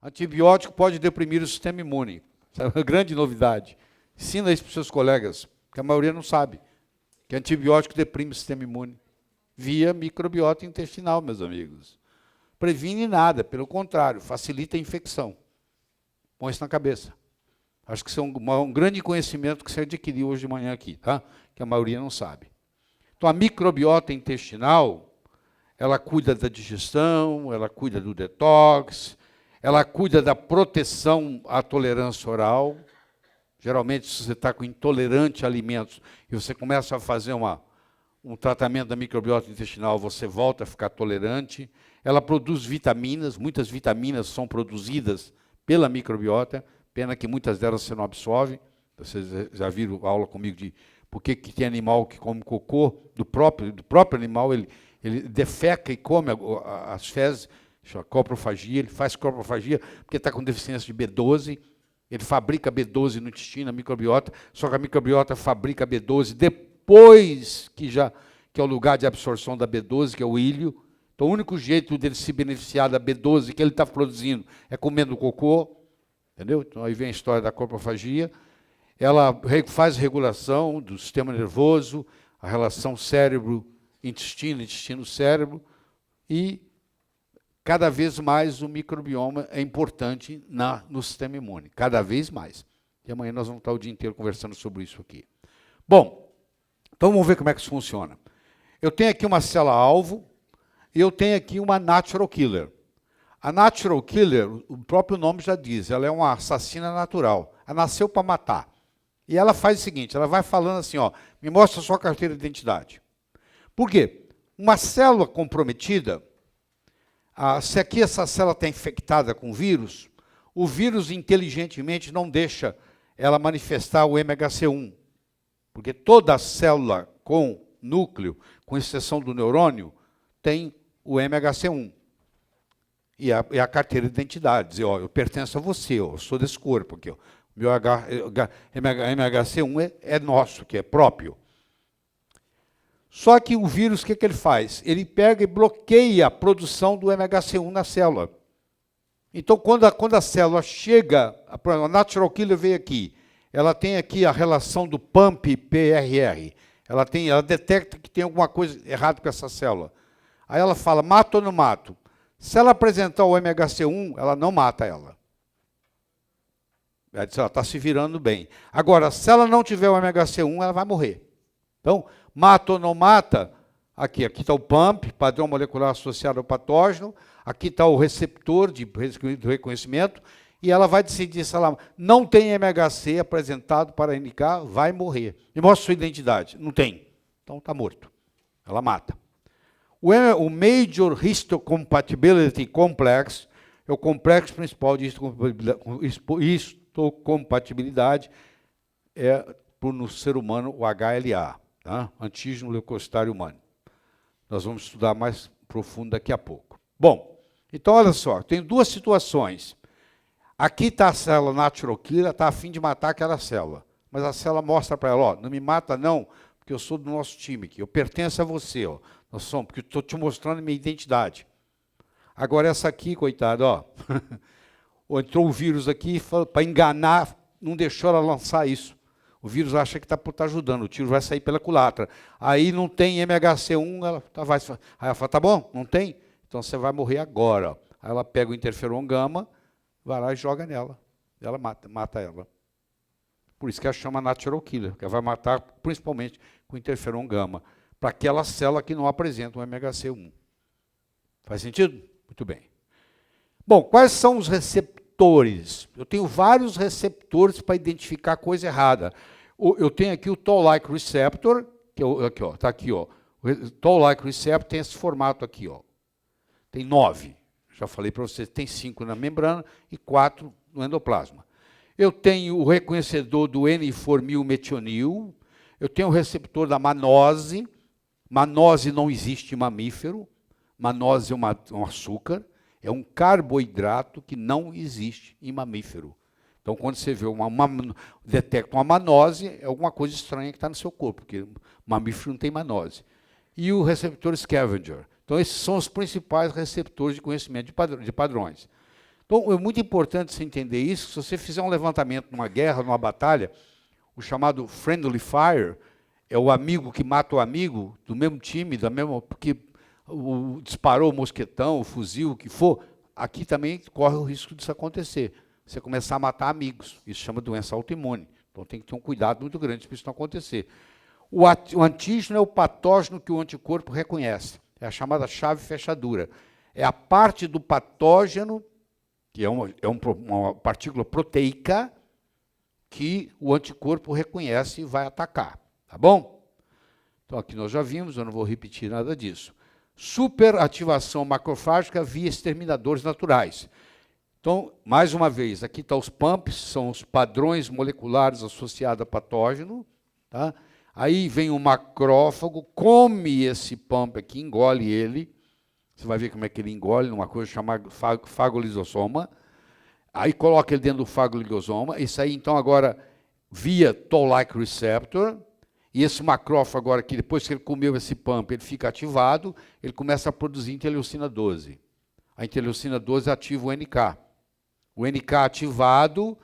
Antibiótico pode deprimir o sistema imune. Essa é uma grande novidade. Ensina isso para os seus colegas, que a maioria não sabe, que antibiótico deprime o sistema imune. Via microbiota intestinal, meus amigos. Previne nada, pelo contrário, facilita a infecção. Põe isso na cabeça. Acho que isso é um grande conhecimento que você adquiriu hoje de manhã aqui, tá? Que a maioria não sabe. Então, a microbiota intestinal, ela cuida da digestão, ela cuida do detox, ela cuida da proteção à tolerância oral. Geralmente, se você está com intolerante a alimentos e você começa a fazer um tratamento da microbiota intestinal, você volta a ficar tolerante. Ela produz vitaminas, muitas vitaminas são produzidas pela microbiota, pena que muitas delas você não absorve. Vocês já viram aula comigo de por que tem animal que come cocô do próprio animal, ele defeca e come as fezes, chama coprofagia, ele faz coprofagia porque está com deficiência de B12, ele fabrica B12 no intestino, a microbiota, só que a microbiota fabrica B12 depois que é o lugar de absorção da B12, que é o ilho. Então, o único jeito dele se beneficiar da B12 que ele está produzindo é comendo cocô, entendeu? Então, aí vem a história da coprofagia. Ela faz regulação do sistema nervoso, a relação cérebro-intestino, intestino-cérebro, e cada vez mais o microbioma é importante no sistema imune, cada vez mais. E amanhã nós vamos estar o dia inteiro conversando sobre isso aqui. Bom, então vamos ver como é que isso funciona. Eu tenho aqui uma célula-alvo, e eu tenho aqui uma natural killer. A natural killer, o próprio nome já diz, ela é uma assassina natural. Ela nasceu para matar. E ela faz o seguinte, ela vai falando assim, ó, me mostra a sua carteira de identidade. Por quê? Uma célula comprometida, se aqui essa célula está infectada com vírus, o vírus inteligentemente não deixa ela manifestar o MHC1. Porque toda célula com núcleo, com exceção do neurônio, tem o MHC1. E a carteira de identidade, dizer, ó, eu pertenço a você, ó, eu sou desse corpo aqui, ó. Meu MHC1 é nosso, que é próprio. Só que o vírus, o que ele faz? Ele pega e bloqueia a produção do MHC1 na célula. Então, quando a célula chega, a natural killer veio aqui, ela tem aqui a relação do PAMP-PRR. Ela detecta que tem alguma coisa errada com essa célula. Aí ela fala, mato ou não mato? Se ela apresentar o MHC1, ela não mata ela. Ela diz, ela está se virando bem. Agora, se ela não tiver o MHC1, ela vai morrer. Então, mata ou não mata? Aqui está o PAMP, padrão molecular associado ao patógeno. Aqui está o receptor de reconhecimento. E ela vai decidir se ela não tem MHC apresentado para indicar, vai morrer. E mostra sua identidade. Não tem. Então, está morto. Ela mata. O Major Histocompatibility Complex é o complexo principal de histocompatibilidade, no ser humano, o HLA, tá? Antígeno leucocitário humano. Nós vamos estudar mais profundo daqui a pouco. Bom, então olha só, tem duas situações. Aqui está a célula natural killer, ela está a fim de matar aquela célula. Mas a célula mostra para ela, ó, não me mata não, porque eu sou do nosso time aqui, eu pertenço a você, ó. Nós somos, porque estou te mostrando a minha identidade. Agora essa aqui, coitada, ó. Entrou o vírus aqui para enganar, não deixou ela lançar isso. O vírus acha que está ajudando, o tiro vai sair pela culatra. Aí não tem MHC1, aí ela fala, tá bom, não tem? Então você vai morrer agora. Ó. Aí ela pega o interferon gama, vai lá e joga nela. Ela mata ela. Por isso que ela chama natural killer, que ela vai matar principalmente com interferon gama, para aquela célula que não apresenta um MHC1. Faz sentido? Muito bem. Bom, quais são os receptores? Eu tenho vários receptores para identificar coisa errada. Eu tenho aqui o Toll-like receptor, que está aqui, ó. O Toll-like receptor tem esse formato aqui, ó. Tem 9. Já falei para vocês, tem 5 na membrana e 4 no endoplasma. Eu tenho o reconhecedor do N-formilmetionil, eu tenho o receptor da manose. Manose não existe em mamífero. Manose é um açúcar, é um carboidrato que não existe em mamífero. Então, quando você vê detecta uma manose, é alguma coisa estranha que está no seu corpo, porque mamífero não tem manose. E o receptor scavenger. Então, esses são os principais receptores de conhecimento de padrões. Então, é muito importante você entender isso. Se você fizer um levantamento numa guerra, numa batalha, o chamado friendly fire é o amigo que mata o amigo do mesmo time, porque disparou o mosquetão, o fuzil, o que for. Aqui também corre o risco disso acontecer. Você começar a matar amigos. Isso chama doença autoimune. Então tem que ter um cuidado muito grande para isso não acontecer. O antígeno é o patógeno que o anticorpo reconhece. É a chamada chave fechadura. É a parte do patógeno, que é uma partícula proteica, que o anticorpo reconhece e vai atacar. Tá bom? Então aqui nós já vimos, eu não vou repetir nada disso. Superativação macrofágica via exterminadores naturais. Então, mais uma vez, aqui estão os pumps, são os padrões moleculares associados a patógeno. Tá? Aí vem o macrófago, come esse pump aqui, engole ele. Você vai ver como é que ele engole, numa coisa chamada fagolisossoma. Aí coloca ele dentro do fagolisossoma. Isso aí, então, agora, via toll-like receptor. E esse macrófago, agora, que depois que ele comeu esse pump, ele fica ativado, ele começa a produzir interleucina 12. A interleucina 12 ativa o NK. O NK ativado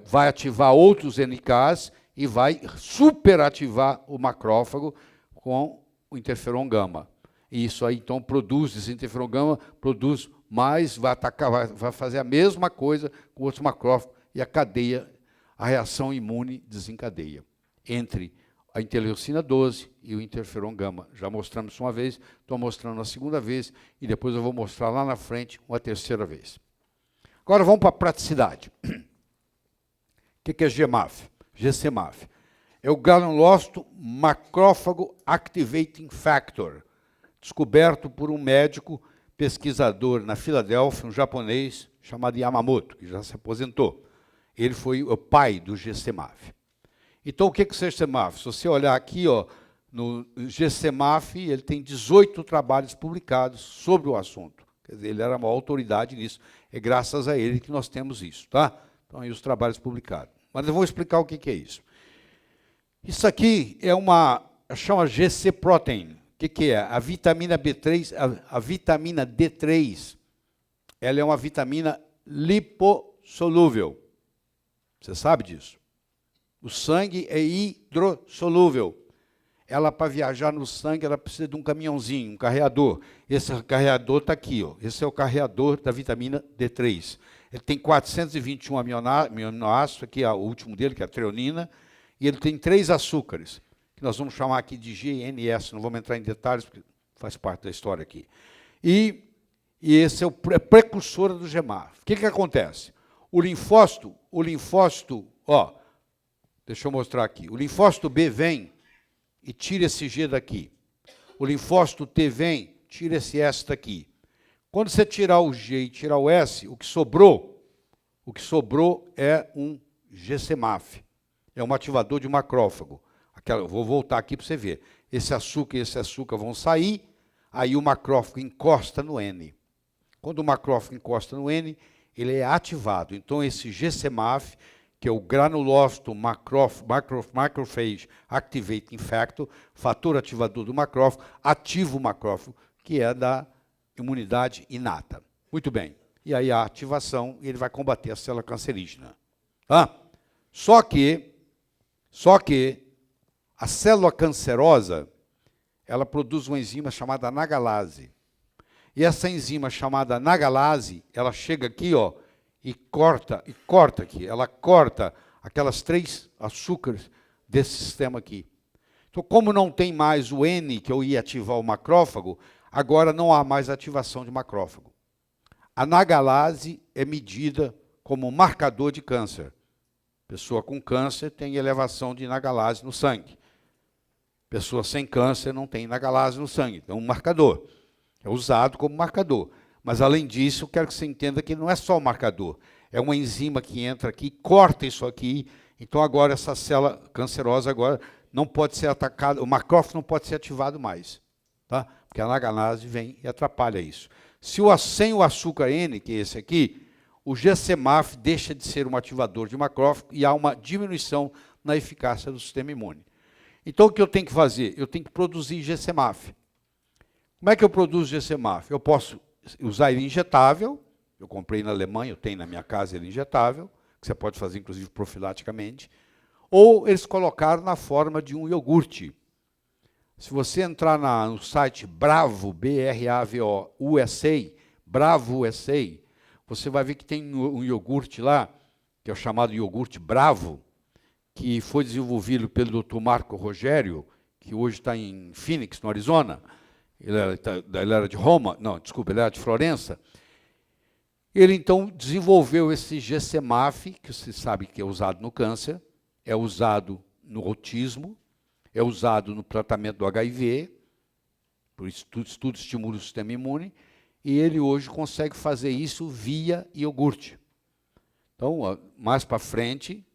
vai ativar outros NKs e vai superativar o macrófago com o interferon gama. E isso aí, então, produz, esse interferon gama produz mais, vai atacar, vai fazer a mesma coisa com outros macrófagos e a cadeia, a reação imune desencadeia entre a interleucina 12 e o interferon gama. Já mostramos isso uma vez, estou mostrando a segunda vez e depois eu vou mostrar lá na frente uma terceira vez. Agora vamos para a praticidade. O que é GMAF? GCMAF. É o granulócito macrófago activating factor, descoberto por um médico pesquisador na Filadélfia, um japonês chamado Yamamoto, que já se aposentou. Ele foi o pai do GCMAF. Então, o que é o GCMAF? Se você olhar aqui, ó, no GCMAF, ele tem 18 trabalhos publicados sobre o assunto. Quer dizer, ele era uma autoridade nisso. É graças a ele que nós temos isso, tá? Então, aí os trabalhos publicados. Mas eu vou explicar o que é isso. Isso aqui é chama GC protein. O que é? A vitamina B3, a vitamina D3, ela é uma vitamina lipossolúvel. Você sabe disso? O sangue é hidrossolúvel. Ela, para viajar no sangue, ela precisa de um caminhãozinho, um carreador. Esse carreador está aqui, ó. Esse é o carreador da vitamina D3. Ele tem 421 aminoácidos, aqui é o último dele, que é a treonina, e ele tem 3 açúcares, que nós vamos chamar aqui de GNS, não vamos entrar em detalhes, porque faz parte da história aqui. E esse é o precursor do GMAF. O que acontece? O linfócito, ó, deixa eu mostrar aqui. O linfócito B vem e tira esse G daqui. O linfócito T vem, tira esse S daqui. Quando você tirar o G e tirar o S, o que sobrou é um GCMAF. É um ativador de macrófago. Eu vou voltar aqui para você ver. Esse açúcar e esse açúcar vão sair, aí o macrófago encosta no N. Quando o macrófago encosta no N, ele é ativado. Então, esse GCMAF, que é o granulócito macrophage activating factor, fator ativador do macrófago, ativa o macrófago, que é da imunidade inata. Muito bem. E aí a ativação, ele vai combater a célula cancerígena. Tá? Só que a célula cancerosa, ela produz uma enzima chamada nagalase. E essa enzima chamada nagalase, ela chega aqui, ó, e corta aqui. Ela corta aquelas 3 açúcares desse sistema aqui. Então, como não tem mais o N, que eu ia ativar o macrófago, agora não há mais ativação de macrófago. A nagalase é medida como marcador de câncer. Pessoa com câncer tem elevação de nagalase no sangue. Pessoa sem câncer não tem nagalase no sangue. Então, um marcador. É usado como marcador. Mas, além disso, eu quero que você entenda que não é só o marcador. É uma enzima que entra aqui, corta isso aqui. Então, agora, essa célula cancerosa agora não pode ser atacada, o macrófago não pode ser ativado mais. Tá? Porque a nagalase vem e atrapalha isso. Sem o açúcar N, que é esse aqui, o GCMAF deixa de ser um ativador de macrófago e há uma diminuição na eficácia do sistema imune. Então, o que eu tenho que fazer? Eu tenho que produzir GCMAF. Como é que eu produzo GCMAF? Eu posso usar ele injetável, Eu comprei na Alemanha, eu tenho na minha casa ele injetável, que você pode fazer, inclusive, profilaticamente. Ou eles colocaram na forma de um iogurte. Se você entrar no site Bravo, B-R-A-V-O, USA, Bravo USA, você vai ver que tem um iogurte lá, que é o chamado iogurte Bravo, que foi desenvolvido pelo Dr. Marco Rogério, que hoje está em Phoenix, no Arizona. Ele era de Roma, não, desculpa, ele era de Florença. Ele, então, desenvolveu esse GCMAF, que você sabe que é usado no câncer, é usado no autismo, é usado no tratamento do HIV, por isso tudo estimula o sistema imune, e ele hoje consegue fazer isso via iogurte. Então, mais para frente,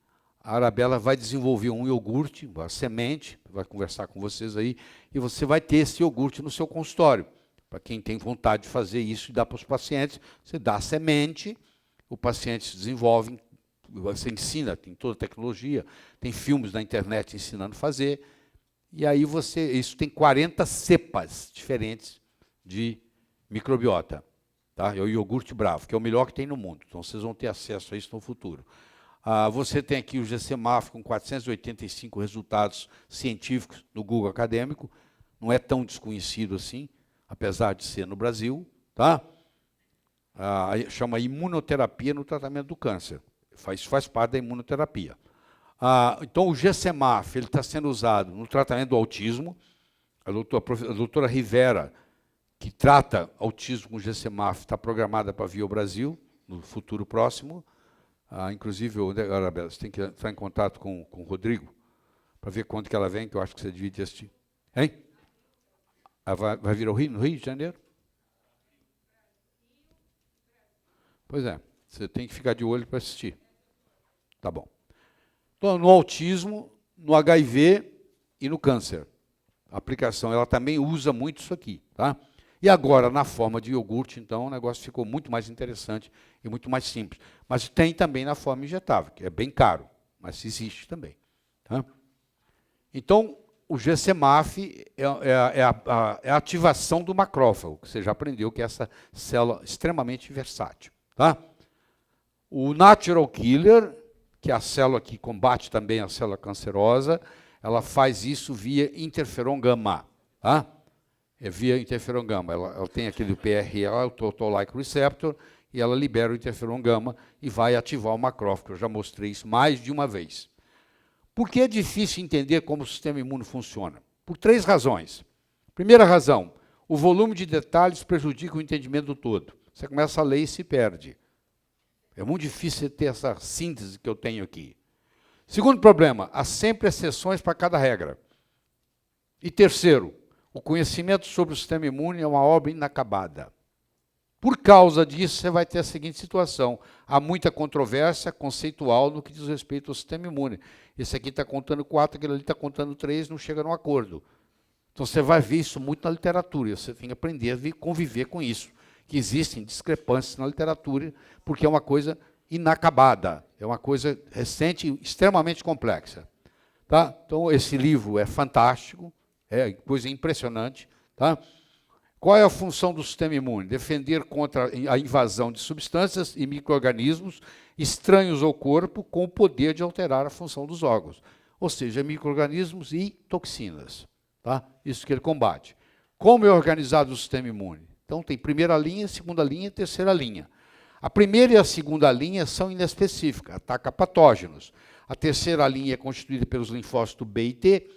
a Arabella vai desenvolver um iogurte, a semente, vai conversar com vocês aí, e você vai ter esse iogurte no seu consultório. Para quem tem vontade de fazer isso e dar para os pacientes, você dá a semente, o paciente se desenvolve, você ensina, tem toda a tecnologia, tem filmes na internet ensinando a fazer, e aí isso tem 40 cepas diferentes de microbiota. Tá? É o iogurte Bravo, que é o melhor que tem no mundo, então vocês vão ter acesso a isso no futuro. Você tem aqui o GCMAF com 485 resultados científicos no Google Acadêmico, não é tão desconhecido assim, apesar de ser no Brasil, tá? Chama imunoterapia no tratamento do câncer, faz parte da imunoterapia. Então, o GCMAF está sendo usado no tratamento do autismo, a doutora Rivera, que trata autismo com GCMAF, está programada para vir ao Brasil, no futuro próximo. Inclusive, Arabella, você tem que entrar em contato com o Rodrigo, para ver quando que ela vem, que eu acho que você devia assistir. Hein? Vai vir ao Rio, no Rio de Janeiro? Pois é, você tem que ficar de olho para assistir. Tá bom. Então, no autismo, no HIV e no câncer. A aplicação, ela também usa muito isso aqui, tá? E agora, na forma de iogurte, então, o negócio ficou muito mais interessante e muito mais simples. Mas tem também na forma injetável, que é bem caro, mas existe também. Tá? Então, o GCMAF é a ativação do macrófago, que você já aprendeu, que é essa célula extremamente versátil. Tá? O Natural Killer, que é a célula que combate também a célula cancerosa, ela faz isso via interferon gama. Tá? É via interferon gama. Ela tem aquele PRA, o Toll-like Receptor, e ela libera o interferon gama e vai ativar o macrófago. Eu já mostrei isso mais de uma vez. Por que é difícil entender como o sistema imune funciona? Por 3 razões. Primeira razão, o volume de detalhes prejudica o entendimento do todo. Você começa a ler e se perde. É muito difícil ter essa síntese que eu tenho aqui. Segundo problema, há sempre exceções para cada regra. E terceiro, o conhecimento sobre o sistema imune é uma obra inacabada. Por causa disso, você vai ter a seguinte situação. Há muita controvérsia conceitual no que diz respeito ao sistema imune. Esse aqui está contando 4, aquele ali está contando 3, não chega num acordo. Então, você vai ver isso muito na literatura. Você tem que aprender a conviver com isso. Que existem discrepâncias na literatura, porque é uma coisa inacabada. É uma coisa recente e extremamente complexa. Tá? Então, esse livro é fantástico. É coisa impressionante. Tá? Qual é a função do sistema imune? Defender contra a invasão de substâncias e micro-organismos estranhos ao corpo com o poder de alterar a função dos órgãos. Ou seja, micro-organismos e toxinas. Tá? Isso que ele combate. Como é organizado o sistema imune? Então, tem primeira linha, segunda linha e terceira linha. A primeira e a segunda linha são inespecíficas, ataca patógenos. A terceira linha é constituída pelos linfócitos B e T,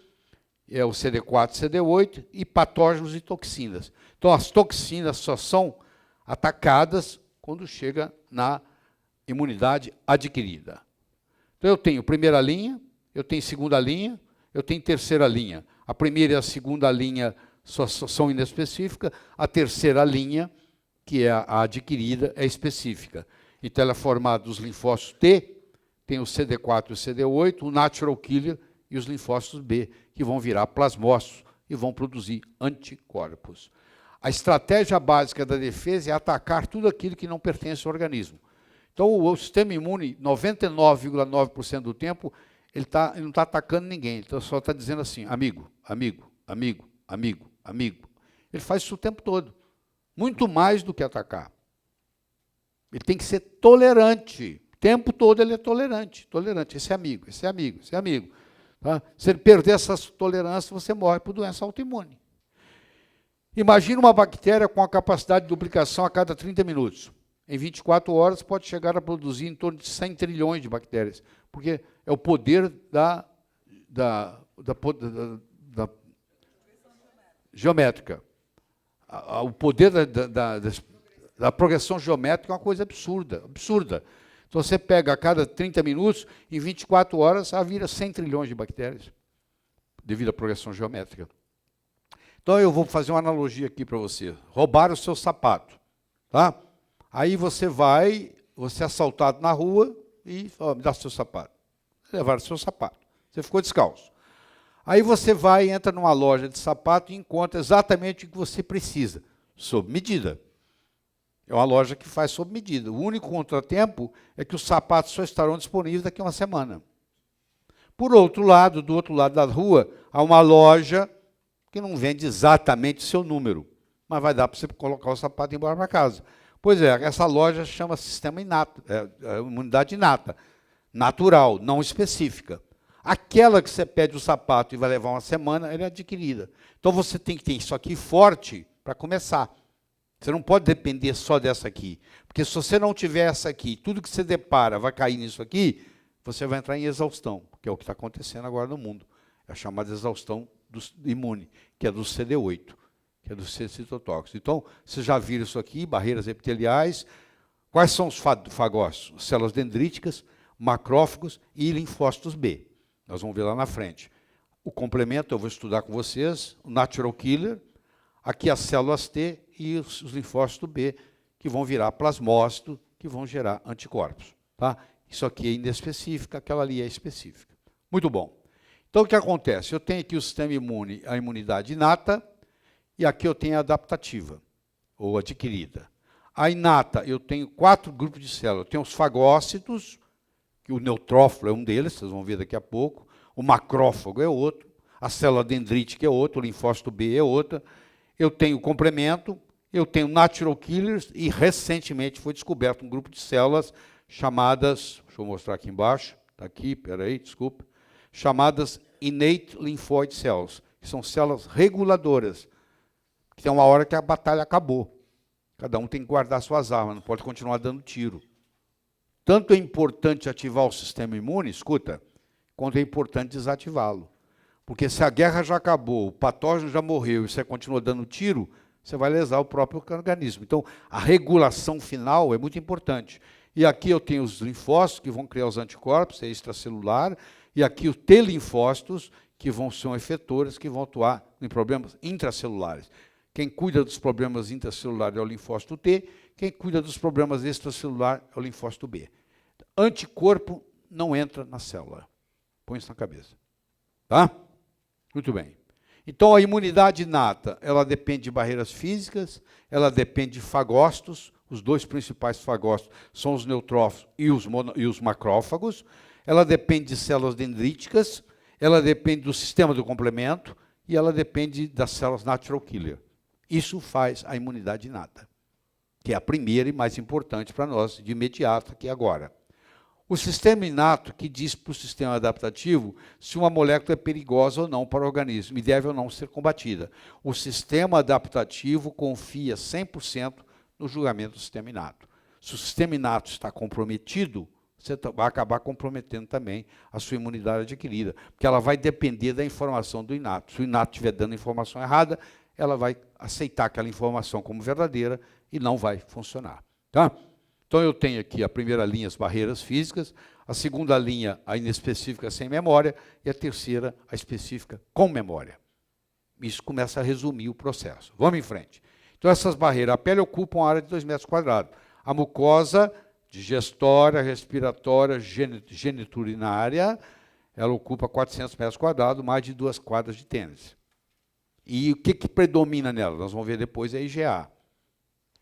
é o CD4 e CD8, e patógenos e toxinas. Então, as toxinas só são atacadas quando chega na imunidade adquirida. Então, eu tenho primeira linha, eu tenho segunda linha, eu tenho terceira linha. A primeira e a segunda linha só são inespecíficas, a terceira linha, que é a adquirida, é específica. Então, ela é formada dos linfócitos T, tem o CD4 e o CD8, o natural killer e os linfócitos B, que vão virar plasmócitos e vão produzir anticorpos. A estratégia básica da defesa é atacar tudo aquilo que não pertence ao organismo. Então, o sistema imune, 99,9% do tempo, ele não está atacando ninguém, ele só está dizendo assim, amigo, amigo, amigo, amigo, amigo. Ele faz isso o tempo todo. Muito mais do que atacar. Ele tem que ser tolerante. O tempo todo ele é tolerante. Tolerante. Esse é amigo, esse é amigo, esse é amigo. Tá? Se ele perder essa tolerância, você morre por doença autoimune. Imagina uma bactéria com a capacidade de duplicação a cada 30 minutos. Em 24 horas pode chegar a produzir em torno de 100 trilhões de bactérias, porque é o poder da geométrica. O poder da progressão geométrica é uma coisa absurda, absurda. Então você pega a cada 30 minutos, em 24 horas, vira 100 trilhões de bactérias, devido à progressão geométrica. Então eu vou fazer uma analogia aqui para você. Roubaram o seu sapato, tá? Aí você é assaltado na rua e fala, me dá seu sapato. Levaram o seu sapato. Você ficou descalço. Aí você entra numa loja de sapato e encontra exatamente o que você precisa, sob medida. É uma loja que faz sob medida. O único contratempo é que os sapatos só estarão disponíveis daqui a uma semana. Por outro lado, do outro lado da rua, há uma loja que não vende exatamente o seu número, mas vai dar para você colocar o sapato e ir embora para casa. Pois é, essa loja chama sistema inato, imunidade inata, natural, não específica. Aquela que você pede o sapato e vai levar uma semana, ela é adquirida. Então você tem que ter isso aqui forte para começar. Você não pode depender só dessa aqui. Porque se você não tiver essa aqui, tudo que você depara vai cair nisso aqui, você vai entrar em exaustão, que é o que está acontecendo agora no mundo. É a chamada exaustão imune, que é do CD8, que é do citotóxico. Então, vocês já viram isso aqui, barreiras epiteliais. Quais são os fagócitos? Células dendríticas, macrófagos e linfócitos B. Nós vamos ver lá na frente. O complemento, eu vou estudar com vocês, o natural killer, aqui as células T e os linfócitos B, que vão virar plasmócito, que vão gerar anticorpos. Tá? Isso aqui é inespecífico, aquela ali é específica. Muito bom. Então, o que acontece? Eu tenho aqui o sistema imune, a imunidade inata, e aqui eu tenho a adaptativa, ou adquirida. A inata, eu tenho 4 grupos de células. Eu tenho os fagócitos, que o neutrófilo é um deles, vocês vão ver daqui a pouco. O macrófago é outro. A célula dendrítica é outro. O linfócito B é outra. Eu tenho o complemento, eu tenho natural killers, e recentemente foi descoberto um grupo de células chamadas, deixa eu mostrar aqui embaixo, está aqui, peraí, desculpa, chamadas innate lymphoid cells, que são células reguladoras, que tem uma hora que a batalha acabou. Cada um tem que guardar suas armas, não pode continuar dando tiro. Tanto é importante ativar o sistema imune, escuta, quanto é importante desativá-lo. Porque se a guerra já acabou, o patógeno já morreu e você continua dando tiro, você vai lesar o próprio organismo. Então, a regulação final é muito importante. E aqui eu tenho os linfócitos, que vão criar os anticorpos, é extracelular, e aqui os T-linfócitos, que vão ser efetores, que vão atuar em problemas intracelulares. Quem cuida dos problemas intracelulares é o linfócito T, quem cuida dos problemas extracelulares é o linfócito B. Anticorpo não entra na célula. Põe isso na cabeça. Tá? Muito bem. Então, a imunidade inata, ela depende de barreiras físicas, ela depende de fagócitos, os 2 principais fagócitos são os neutrófilos e os macrófagos, ela depende de células dendríticas, ela depende do sistema do complemento e ela depende das células natural killer. Isso faz a imunidade inata, que é a primeira e mais importante para nós, de imediato, aqui agora. O sistema inato que diz para o sistema adaptativo se uma molécula é perigosa ou não para o organismo e deve ou não ser combatida. O sistema adaptativo confia 100% no julgamento do sistema inato. Se o sistema inato está comprometido, você vai acabar comprometendo também a sua imunidade adquirida, porque ela vai depender da informação do inato. Se o inato estiver dando informação errada, ela vai aceitar aquela informação como verdadeira e não vai funcionar. Tá? Então, eu tenho aqui a primeira linha, as barreiras físicas, a segunda linha, a inespecífica sem memória, e a terceira, a específica com memória. Isso começa a resumir o processo. Vamos em frente. Então, essas barreiras, a pele ocupa uma área de 2 metros quadrados. A mucosa digestória, respiratória, geniturinária, ela ocupa 400 metros quadrados, mais de 2 quadras de tênis. E o que predomina nela? Nós vamos ver depois a IgA.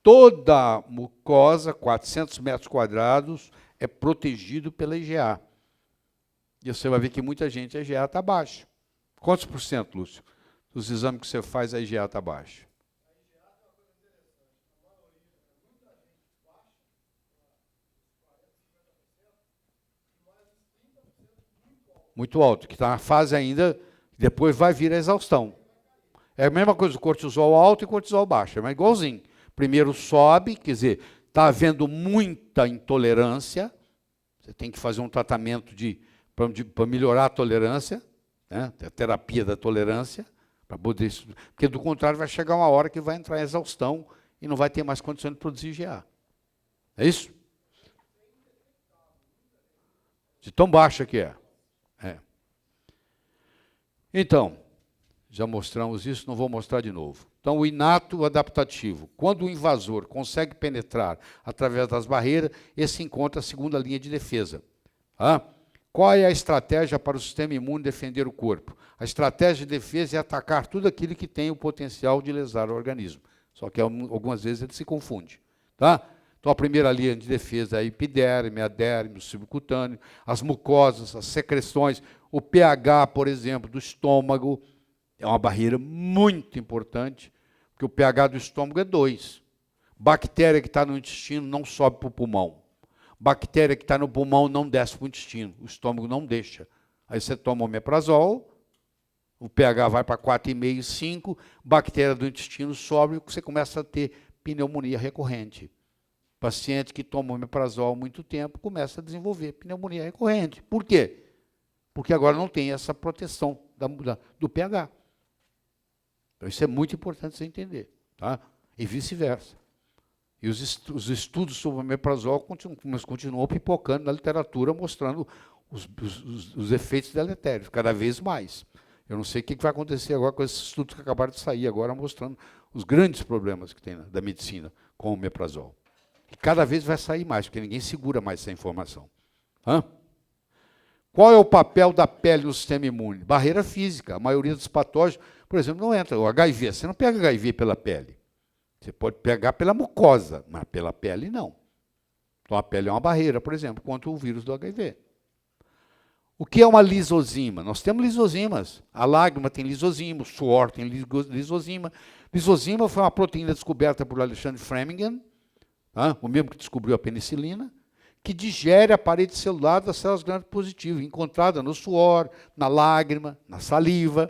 Toda a mucosa, 400 metros quadrados, é protegido pela IgA. E você vai ver que muita gente, a IgA está baixa. Quantos por cento, Lúcio? Dos exames que você faz, a IgA está baixa. muito alto, que está na fase ainda, depois vai vir a exaustão. É a mesma coisa, o cortisol alto e o cortisol baixo, é igualzinho. Primeiro sobe, quer dizer, está havendo muita intolerância, você tem que fazer um tratamento para melhorar a tolerância, né? A terapia da tolerância, para poder, porque do contrário vai chegar uma hora que vai entrar em exaustão e não vai ter mais condição de produzir IgA. É isso? De tão baixa que é. Então, já mostramos isso, não vou mostrar de novo. Então, o inato adaptativo. Quando o invasor consegue penetrar através das barreiras, esse encontra a segunda linha de defesa. Qual é a estratégia para o sistema imune defender o corpo? A estratégia de defesa é atacar tudo aquilo que tem o potencial de lesar o organismo. Só que algumas vezes ele se confunde. Tá? Então, a primeira linha de defesa é a epiderme, a derme, o subcutâneo, as mucosas, as secreções, o pH, por exemplo, do estômago, é uma barreira muito importante, porque o pH do estômago é 2. Bactéria que está no intestino não sobe para o pulmão. Bactéria que está no pulmão não desce para o intestino. O estômago não deixa. Aí você toma omeprazol, o pH vai para 4,5, 5, bactéria do intestino sobe e você começa a ter pneumonia recorrente. Paciente que toma omeprazol há muito tempo começa a desenvolver pneumonia recorrente. Por quê? Porque agora não tem essa proteção do pH. Então, isso é muito importante você entender. Tá? E vice-versa. E os estudos sobre o omeprazol continuam pipocando na literatura, mostrando os efeitos deletérios, cada vez mais. Eu não sei o que vai acontecer agora com esses estudos que acabaram de sair agora, mostrando os grandes problemas que tem da medicina com o omeprazol. E cada vez vai sair mais, porque ninguém segura mais essa informação. Qual é o papel da pele no sistema imune? Barreira física. A maioria dos patógenos, por exemplo, não entra. O HIV, você não pega HIV pela pele. Você pode pegar pela mucosa, mas pela pele não. Então a pele é uma barreira, por exemplo, contra o vírus do HIV. O que é uma lisozima? Nós temos lisozimas. A lágrima tem lisozima, o suor tem lisozima. Lisozima foi uma proteína descoberta por Alexandre Framingham, o mesmo que descobriu a penicilina, que digere a parede celular das células gram-positivas, encontrada no suor, na lágrima, na saliva.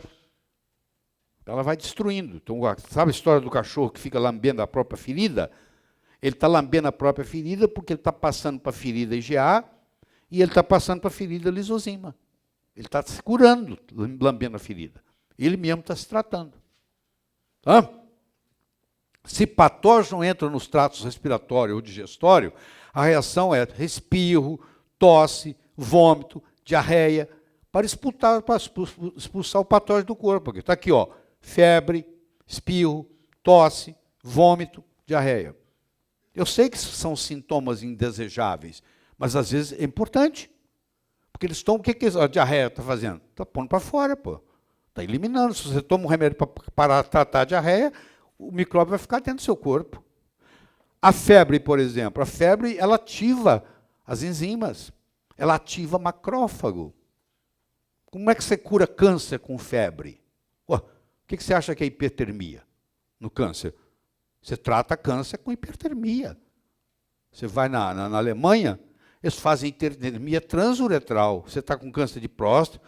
Ela vai destruindo. Então, sabe a história do cachorro que fica lambendo a própria ferida? Ele está lambendo a própria ferida porque ele está passando para a ferida IgA e ele está passando para a ferida lisozima. Ele está se curando, lambendo a ferida. Ele mesmo está se tratando. Se patógeno entra nos tratos respiratório ou digestório, a reação é espirro, tosse, vômito, diarreia, para expulsar o patógeno do corpo. Porque está aqui, febre, espirro, tosse, vômito, diarreia. Eu sei que são sintomas indesejáveis, mas às vezes é importante. Porque eles tomam, o que a diarreia está fazendo? Está pondo para fora, está eliminando. Se você toma um remédio para tratar a diarreia, o micróbio vai ficar dentro do seu corpo. A febre, por exemplo, a febre ela ativa as enzimas, ela ativa macrófago. Como é que você cura câncer com febre? O que você acha que é hipertermia no câncer? Você trata câncer com hipertermia. Você vai na Alemanha, eles fazem hipertermia transuretral. Você está com câncer de próstata,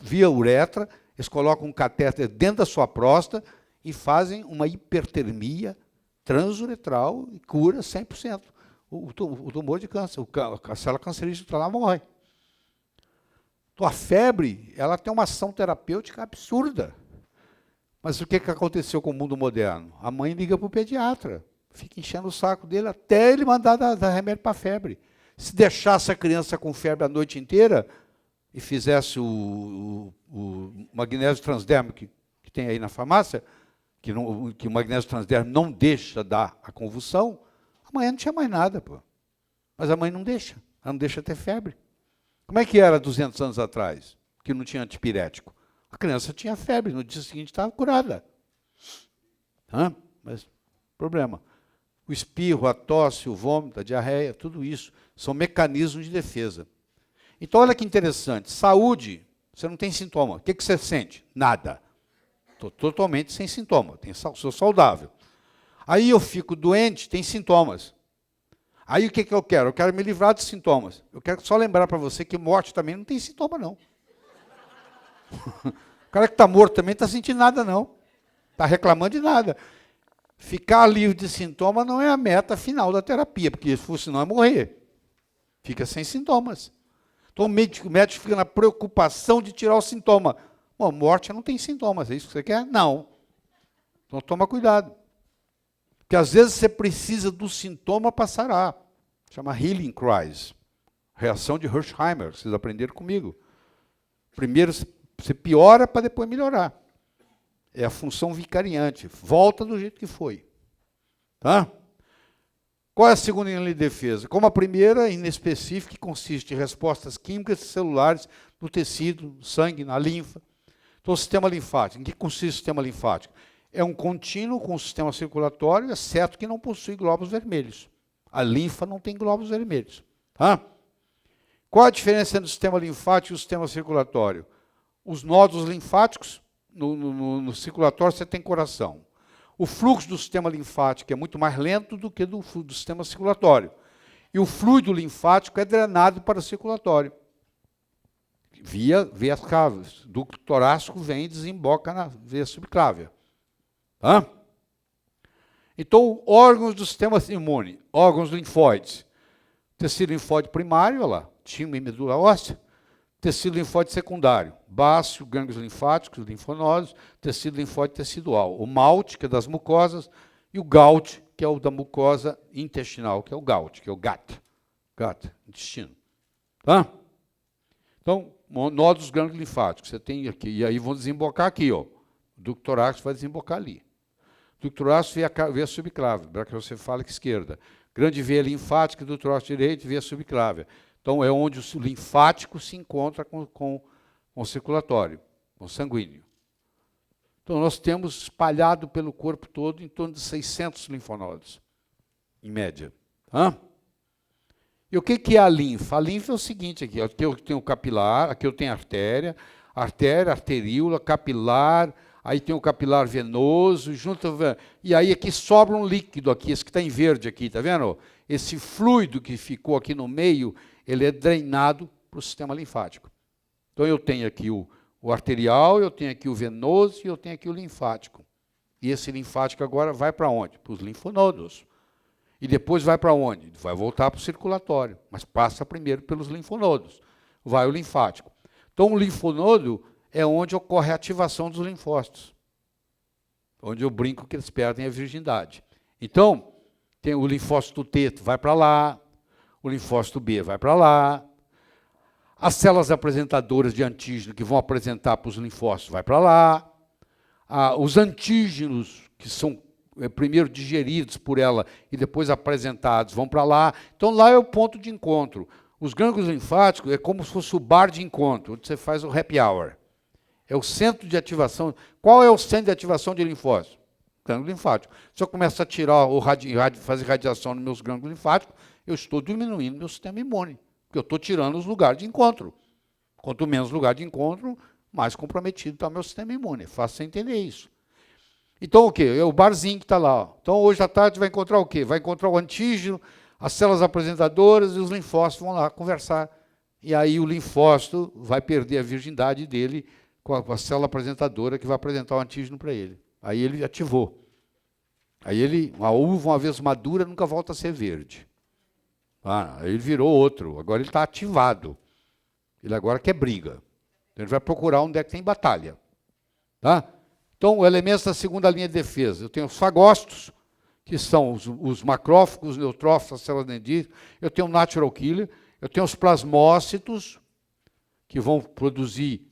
via uretra, eles colocam um catéter dentro da sua próstata e fazem uma hipertermia transuretral e cura 100%. O tumor de câncer, a célula cancerígena está lá, morre. Então, a febre, ela tem uma ação terapêutica absurda. Mas o que aconteceu com o mundo moderno? A mãe liga para o pediatra, fica enchendo o saco dele até ele mandar dar remédio para a febre. Se deixasse a criança com febre a noite inteira e fizesse o magnésio transdérmico que tem aí na farmácia, que o magnésio transdérmico não deixa dar a convulsão, amanhã não tinha mais nada. Mas a mãe não deixa, ela não deixa ter febre. Como é que era 200 anos atrás, que não tinha antipirético? A criança tinha febre, no dia seguinte estava curada. Mas, problema. O espirro, a tosse, o vômito, a diarreia, tudo isso são mecanismos de defesa. Então, olha que interessante. Saúde, você não tem sintoma. O que você sente? Nada. Estou totalmente sem sintoma. Sou saudável. Aí eu fico doente, tem sintomas. Aí o que eu quero? Eu quero me livrar dos sintomas. Eu quero só lembrar para você que morte também não tem sintoma, não. O cara que está morto também não está sentindo nada, não. Está reclamando de nada. Ficar livre de sintoma não é a meta final da terapia, porque senão é morrer. Fica sem sintomas. Então o médico fica na preocupação de tirar o sintoma. Bom, morte não tem sintomas, é isso que você quer? Não. Então toma cuidado. Porque às vezes você precisa do sintoma para sarar. Chama healing cries. Reação de Hersheimer, vocês aprenderam comigo. Primeiro você piora para depois melhorar. É a função vicariante. Volta do jeito que foi. Tá? Qual é a segunda linha de defesa? Como a primeira, inespecífica, que consiste em respostas químicas e celulares no tecido, no sangue, na linfa. Então, o sistema linfático. Em que consiste o sistema linfático? É um contínuo com o sistema circulatório, exceto que não possui glóbulos vermelhos. A linfa não tem glóbulos vermelhos. Tá? Qual a diferença entre o sistema linfático e o sistema circulatório? Os nódulos linfáticos, no circulatório você tem coração. O fluxo do sistema linfático é muito mais lento do que do sistema circulatório. E o fluido linfático é drenado para o circulatório. Via veias cáveas. Do torácico vem e desemboca na veia subclávia. Tá? Então, órgãos do sistema imune, órgãos linfóides. Tecido linfóide primário, olha lá, timo e medula óssea. Tecido linfóide secundário, baço, gânglios linfáticos, linfonodos, tecido linfóide tecidual. O malte, que é das mucosas, e o GALT, que é o da mucosa intestinal, que é o GALT, que é o GAT, intestino. Tá? Então, nódulos gânglios linfáticos, você tem aqui, e aí vão desembocar aqui, ó. O ducto torácico vai desembocar ali. O ducto torácico veia subclávia, braquiocefálica esquerda. Grande veia linfática do torácico direito, veia subclávia. Então, é onde o linfático se encontra com o circulatório, com o sanguíneo. Então, nós temos espalhado pelo corpo todo em torno de 600 linfonodos, em média. Hã? E o que é a linfa? A linfa é o seguinte aqui, aqui eu tenho o capilar, aqui eu tenho a artéria, arteríola, capilar, aí tem o capilar venoso, e aí aqui sobra um líquido aqui, esse que está em verde aqui, está vendo? Esse fluido que ficou aqui no meio, ele é drenado para o sistema linfático. Então eu tenho aqui o arterial, eu tenho aqui o venoso e eu tenho aqui o linfático. E esse linfático agora vai para onde? Para os linfonodos. E depois vai para onde? Vai voltar para o circulatório, mas passa primeiro pelos linfonodos. Vai o linfático. Então o linfonodo é onde ocorre a ativação dos linfócitos. Onde eu brinco que eles perdem a virgindade. Então, tem o linfócito T, vai para lá, o linfócito B vai para lá, as células apresentadoras de antígeno que vão apresentar para os linfócitos vai para lá, os antígenos que são primeiro digeridos por ela e depois apresentados vão para lá. Então lá é o ponto de encontro. Os gânglios linfáticos é como se fosse o bar de encontro, onde você faz o happy hour. É o centro de ativação. Qual é o centro de ativação de linfócitos? Gânglio linfático. Se eu começo a tirar fazer radiação nos meus gânglios linfáticos, eu estou diminuindo meu sistema imune, porque eu estou tirando os lugares de encontro. Quanto menos lugar de encontro, mais comprometido está o meu sistema imune. É fácil você entender isso. Então, o quê? É o barzinho que está lá. Ó. Então, hoje à tarde vai encontrar o quê? Vai encontrar o antígeno, as células apresentadoras e os linfócitos vão lá conversar. E aí o linfócito vai perder a virgindade dele com a célula apresentadora que vai apresentar o antígeno para ele. Aí ele ativou. Aí a uva, uma vez madura, nunca volta a ser verde. Aí ele virou outro. Agora ele está ativado. Ele agora quer briga. Então ele vai procurar onde é que tem batalha. Tá? Então, elementos da segunda linha de defesa. Eu tenho os fagócitos, que são os macrófagos, os neutrófilos, as células dendríticas. Eu tenho o natural killer. Eu tenho os plasmócitos, que vão produzir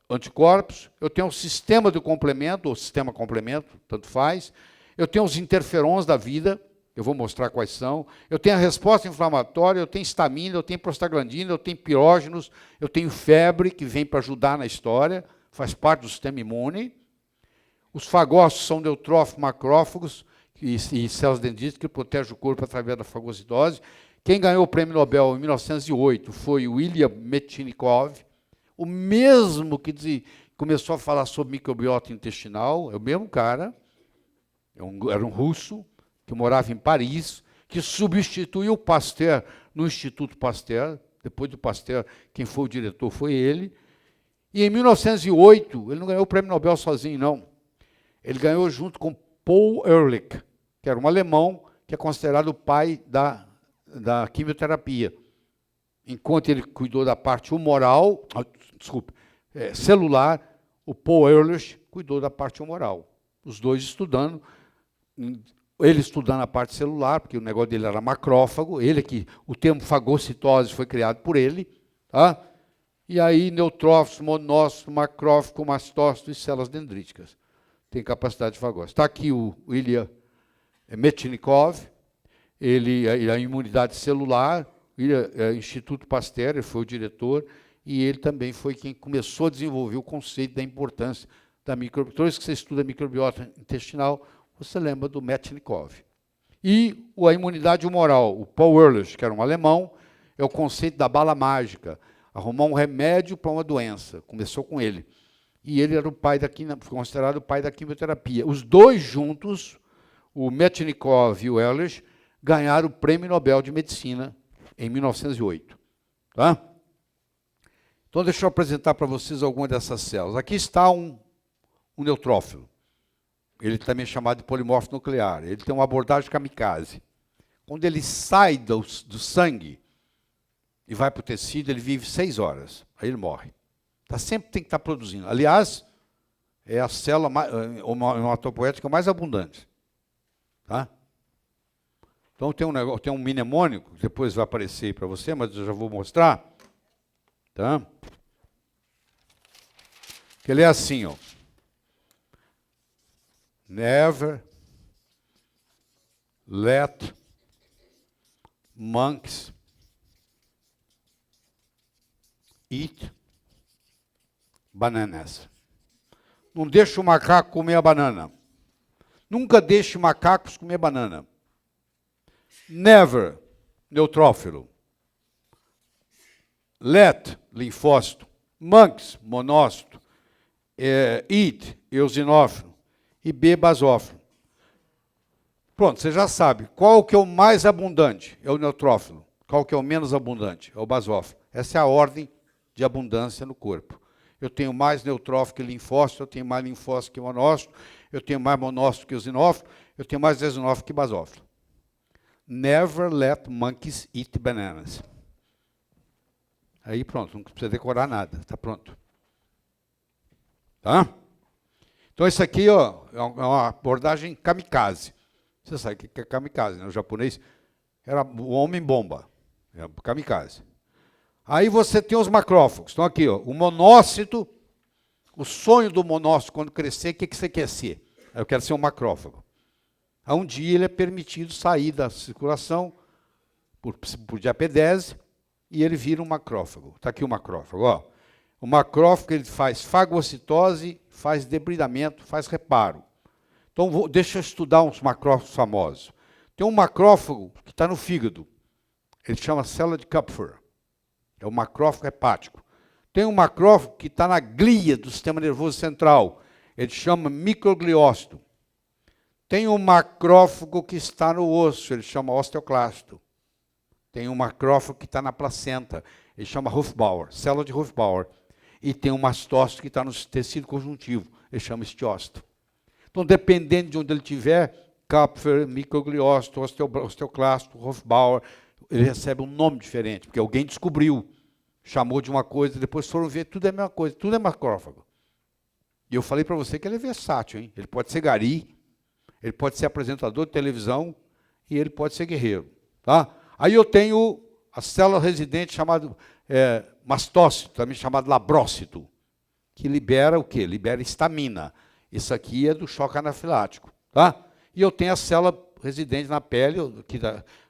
anticorpos. Eu tenho o sistema de complemento, ou sistema complemento, tanto faz. Eu tenho os interferons da vida, eu vou mostrar quais são. Eu tenho a resposta inflamatória, eu tenho histamina, eu tenho prostaglandina, eu tenho pirógenos, eu tenho febre, que vem para ajudar na história, faz parte do sistema imune. Os fagócitos são neutrófilos, macrófagos e células dendríticas que protegem o corpo através da fagocitose. Quem ganhou o prêmio Nobel em 1908 foi o Ilya Metchnikov, o mesmo que começou a falar sobre microbiota intestinal, é o mesmo cara, era um russo, que morava em Paris, que substituiu o Pasteur no Instituto Pasteur. Depois do Pasteur, quem foi o diretor foi ele. E em 1908, ele não ganhou o prêmio Nobel sozinho, não. Ele ganhou junto com Paul Ehrlich, que era um alemão que é considerado o pai da quimioterapia. Enquanto ele cuidou da parte humoral, celular, o Paul Ehrlich cuidou da parte humoral. Os dois estudando, ele estudando a parte celular, porque o negócio dele era macrófago, o termo fagocitose foi criado por ele, tá? E aí neutrófilos, monócitos, macrófago, mastócitos e células dendríticas. Tem capacidade de fagose. Está aqui o Ilya Metchnikov, a imunidade celular, Instituto Pasteur, ele foi o diretor, e ele também foi quem começou a desenvolver o conceito da importância da microbiota. Toda vez que você estuda microbiota intestinal, você lembra do Metchnikov. E a imunidade humoral, o Paul Ehrlich, que era um alemão, é o conceito da bala mágica, arrumar um remédio para uma doença. Começou com ele. E ele era considerado o pai da quimioterapia. Os dois juntos, o Metchnikov e o Ehrlich, ganharam o Prêmio Nobel de Medicina em 1908. Tá? Então, deixa eu apresentar para vocês algumas dessas células. Aqui está um neutrófilo. Ele também é chamado de polimorfo nuclear. Ele tem uma abordagem kamikaze. Quando ele sai do sangue e vai para o tecido, ele vive 6 horas. Aí ele morre. Sempre tem que estar produzindo. Aliás, é a célula hematopoética mais abundante. Tá? Então tem um mnemônico, que depois vai aparecer aí para você, mas eu já vou mostrar. Tá? Que ele é assim, ó. Never let monkeys eat bananas. Não deixe o macaco comer a banana. Nunca deixe macacos comer banana. Never, neutrófilo. Let, linfócito. Monkeys, monócito. Eat, eosinófilo. E B, basófilo. Pronto, você já sabe. Qual que é o mais abundante? É o neutrófilo. Qual que é o menos abundante? É o basófilo. Essa é a ordem de abundância no corpo. Eu tenho mais neutrófilo que linfócito, eu tenho mais linfócito que monócito, eu tenho mais monócito que eosinófilo, eu tenho mais eosinófilo que basófilo. Never let monkeys eat bananas. Aí pronto, não precisa decorar nada, está pronto. Tá? Então isso aqui, ó, é uma abordagem kamikaze. Você sabe o que é kamikaze, né? O japonês era o homem-bomba, é kamikaze. Aí você tem os macrófagos. Então aqui, ó, o monócito, o sonho do monócito quando crescer, o que você quer ser? Eu quero ser um macrófago. Aí um dia ele é permitido sair da circulação por diapedese e ele vira um macrófago. Está aqui o macrófago. Ó. O macrófago ele faz fagocitose, faz debridamento, faz reparo. Então deixa eu estudar uns macrófagos famosos. Tem um macrófago que está no fígado. Ele chama célula de Kupffer. É o macrófago hepático. Tem um macrófago que está na glia do sistema nervoso central. Ele chama microgliócito. Tem um macrófago que está no osso. Ele chama osteoclasto. Tem um macrófago que está na placenta. Ele chama Hofbauer, célula de Hofbauer. E tem um mastócito que está no tecido conjuntivo. Ele chama estiócito. Então, dependendo de onde ele estiver, Kupffer, microgliócito, osteoclasto, Hofbauer, ele recebe um nome diferente, porque alguém descobriu, chamou de uma coisa, depois foram ver, tudo é a mesma coisa, tudo é macrófago. E eu falei para você que ele é versátil, hein? Ele pode ser gari, ele pode ser apresentador de televisão e ele pode ser guerreiro. Tá? Aí eu tenho a célula residente chamada mastócito, também chamado labrócito, que libera o quê? Libera histamina. Isso aqui é do choque anafilático. Tá? E eu tenho a célula residente na pele,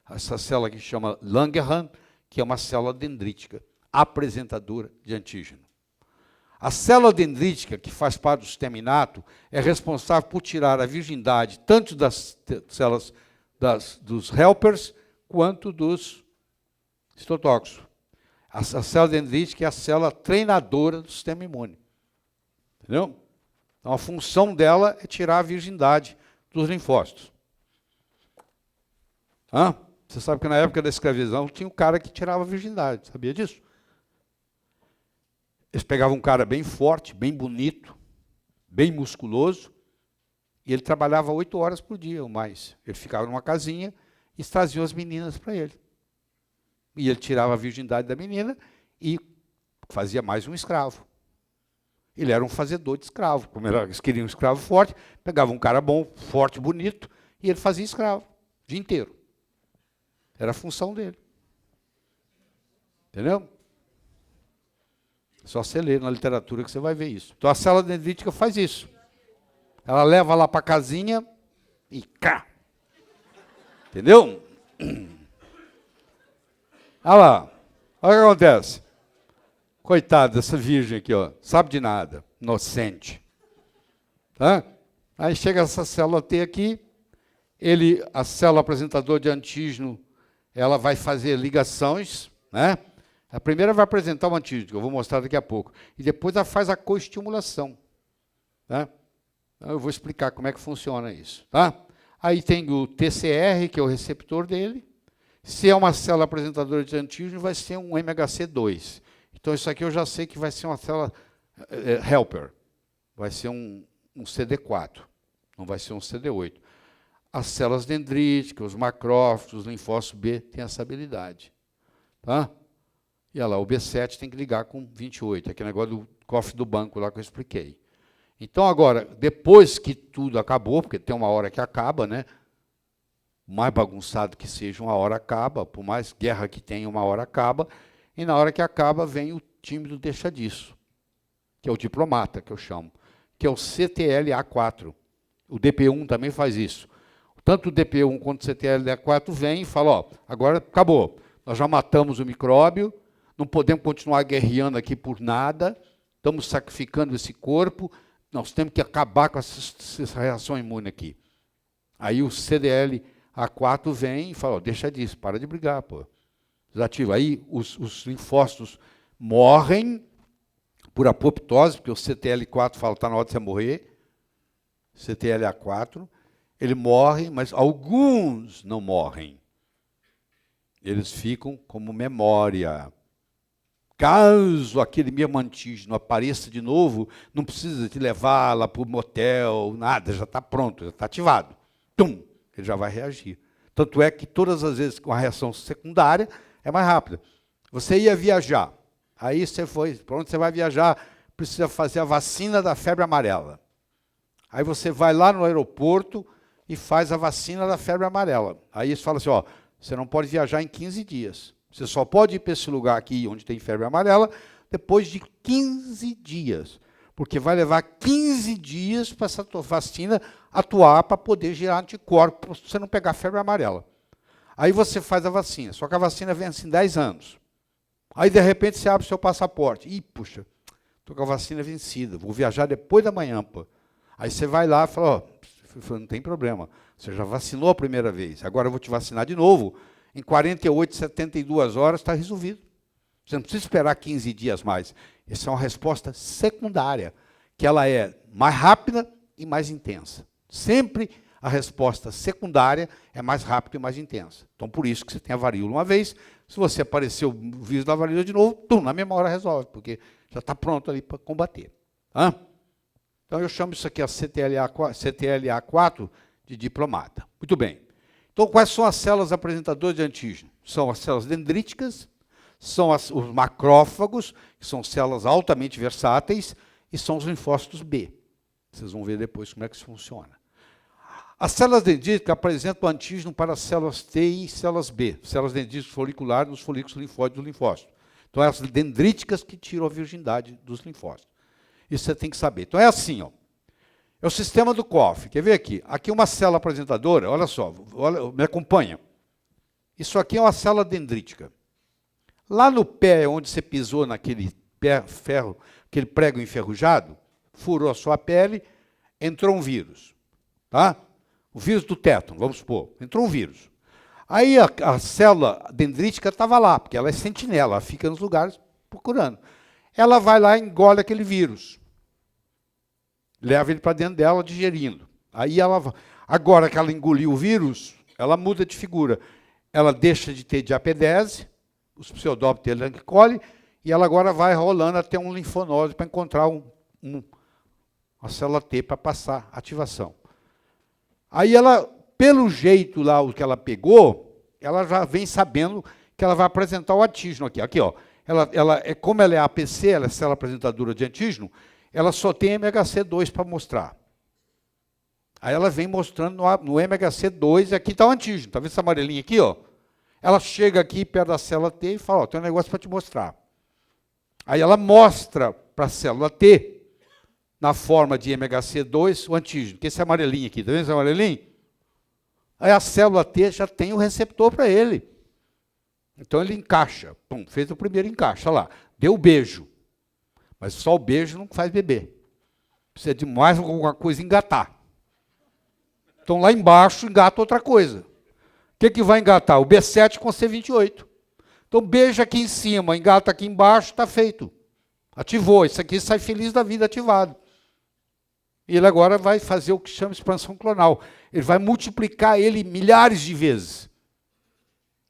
essa célula que chama Langerhans, que é uma célula dendrítica, apresentadora de antígeno. A célula dendrítica, que faz parte do sistema inato, é responsável por tirar a virgindade tanto das células dos helpers quanto dos citotóxicos. A célula dendrítica é a célula treinadora do sistema imune. Entendeu? Então, a função dela é tirar a virgindade dos linfócitos. Você sabe que na época da escravidão tinha um cara que tirava a virgindade, sabia disso? Eles pegavam um cara bem forte, bem bonito, bem musculoso, e ele trabalhava 8 horas por dia ou mais. Ele ficava numa casinha e traziam as meninas para ele. E ele tirava a virgindade da menina e fazia mais um escravo. Ele era um fazedor de escravo. Como eles queriam um escravo forte, pegavam um cara bom, forte, bonito, e ele fazia escravo o dia inteiro. Era a função dele. Entendeu? Só você ler na literatura que você vai ver isso. Então a célula dendrítica faz isso. Ela leva lá para a casinha e cá. Entendeu? Olha lá. Olha o que acontece. Coitada dessa virgem aqui, ó. Sabe de nada. Inocente. Tá? Aí chega essa célula T aqui. A célula apresentadora de antígeno, ela vai fazer ligações, né? A primeira vai apresentar o antígeno, que eu vou mostrar daqui a pouco. E depois ela faz a coestimulação. Tá? Então, eu vou explicar como é que funciona isso. Tá? Aí tem o TCR, que é o receptor dele. Se é uma célula apresentadora de antígeno, vai ser um MHC2. Então, isso aqui eu já sei que vai ser uma célula helper. Vai ser um CD4. Não vai ser um CD8. As células dendríticas, os macrófagos, os linfócitos B têm essa habilidade. Tá? E olha lá, o B7 tem que ligar com 28, aquele negócio do cofre do banco lá que eu expliquei. Então, agora, depois que tudo acabou, porque tem uma hora que acaba, né? Mais bagunçado que seja, uma hora acaba, por mais guerra que tenha, uma hora acaba, e na hora que acaba vem o time do deixa disso, que é o diplomata, que eu chamo, que é o CTLA4. O DP1 também faz isso. Tanto o DP1 quanto o CTLA4 vem e fala, ó, agora acabou, nós já matamos o micróbio, não podemos continuar guerreando aqui por nada, estamos sacrificando esse corpo, nós temos que acabar com essa reação imune aqui. Aí o CDLA4 vem e fala, ó, deixa disso, para de brigar, pô. Desativa. Aí os linfócitos morrem por apoptose, porque o CTL4 fala, está na hora de você morrer, CTLA4, ele morre, mas alguns não morrem. Eles ficam como memória. Caso aquele mesmo antígeno apareça de novo, não precisa te levar lá para o motel, nada, já está pronto, já está ativado. Tum, ele já vai reagir. Tanto é que todas as vezes com a reação secundária é mais rápida. Você ia viajar, aí você foi, para onde você vai viajar, precisa fazer a vacina da febre amarela. Aí você vai lá no aeroporto e faz a vacina da febre amarela. Aí eles falam assim, ó, você não pode viajar em 15 dias. Você só pode ir para esse lugar aqui, onde tem febre amarela, depois de 15 dias. Porque vai levar 15 dias para essa vacina atuar para poder gerar anticorpos, para você não pegar febre amarela. Aí você faz a vacina, só que a vacina vence em 10 anos. Aí, de repente, você abre o seu passaporte. Ih, puxa, estou com a vacina vencida, vou viajar depois da manhã, pô. Aí você vai lá e fala, ó, não tem problema, você já vacinou a primeira vez, agora eu vou te vacinar de novo. Em 48, 72 horas está resolvido. Você não precisa esperar 15 dias mais. Essa é uma resposta secundária, que ela é mais rápida e mais intensa. Sempre a resposta secundária é mais rápida e mais intensa. Então, por isso que você tem a varíola uma vez, se você aparecer o vírus da varíola de novo, na mesma hora resolve, porque já está pronto ali para combater. Hã? Então, eu chamo isso aqui a CTLA4 de diplomata. Muito bem. Então, quais são as células apresentadoras de antígeno? São as células dendríticas, são os macrófagos, que são células altamente versáteis, e são os linfócitos B. Vocês vão ver depois como é que isso funciona. As células dendríticas apresentam antígeno para as células T e células B, células dendríticas foliculares nos folículos linfóides do linfócito. Então, é as dendríticas que tiram a virgindade dos linfócitos. Isso você tem que saber. Então, é assim, ó. É o sistema do cofre. Quer ver aqui? Aqui uma célula apresentadora, olha só, me acompanha. Isso aqui é uma célula dendrítica. Lá no pé, onde você pisou naquele ferro, aquele prego enferrujado, furou a sua pele, entrou um vírus. Tá? O vírus do tétano, vamos supor. Entrou um vírus. Aí a célula dendrítica estava lá, porque ela é sentinela, ela fica nos lugares procurando. Ela vai lá e engole aquele vírus. Leva ele para dentro dela, digerindo. Aí ela, agora que ela engoliu o vírus, ela muda de figura. Ela deixa de ter diapedese, os pseudópodos ela encolhe, E ela agora vai rolando até um linfonode para encontrar uma célula T para passar ativação. Aí ela, pelo jeito lá, o que ela pegou, ela já vem sabendo que ela vai apresentar o antígeno aqui. Aqui, ó. Como ela é APC, ela é célula apresentadora de antígeno, ela só tem MHC2 para mostrar. Aí ela vem mostrando no MHC2, aqui está o antígeno. Está vendo essa amarelinha aqui? Ó? Ela chega aqui perto da célula T e fala, ó, tem um negócio para te mostrar. Aí ela mostra para a célula T, na forma de MHC2, o antígeno, que esse amarelinho aqui. Está vendo esse amarelinho? Aí a célula T já tem o receptor para ele. Então ele encaixa. Pum, fez o primeiro encaixe. Olha lá, deu o beijo. Mas só o beijo não faz bebê. Precisa de mais alguma coisa engatar. Então lá embaixo engata outra coisa. O que vai engatar? O B7 com C28. Então beija aqui em cima, engata aqui embaixo, está feito. Ativou. Isso aqui sai feliz da vida ativado. E ele agora vai fazer o que chama de expansão clonal. Ele vai multiplicar ele milhares de vezes.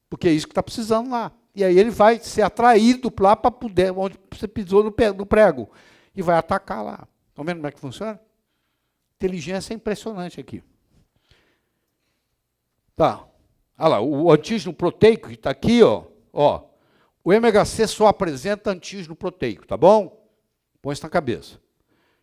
Porque é isso que está precisando lá. E aí ele vai ser atraído lá para poder, onde você pisou no prego. E vai atacar lá. Estão vendo como é que funciona? Inteligência é impressionante aqui. Tá. Olha lá, o antígeno proteico que está aqui, ó. O MHC só apresenta antígeno proteico, tá bom? Põe isso na cabeça.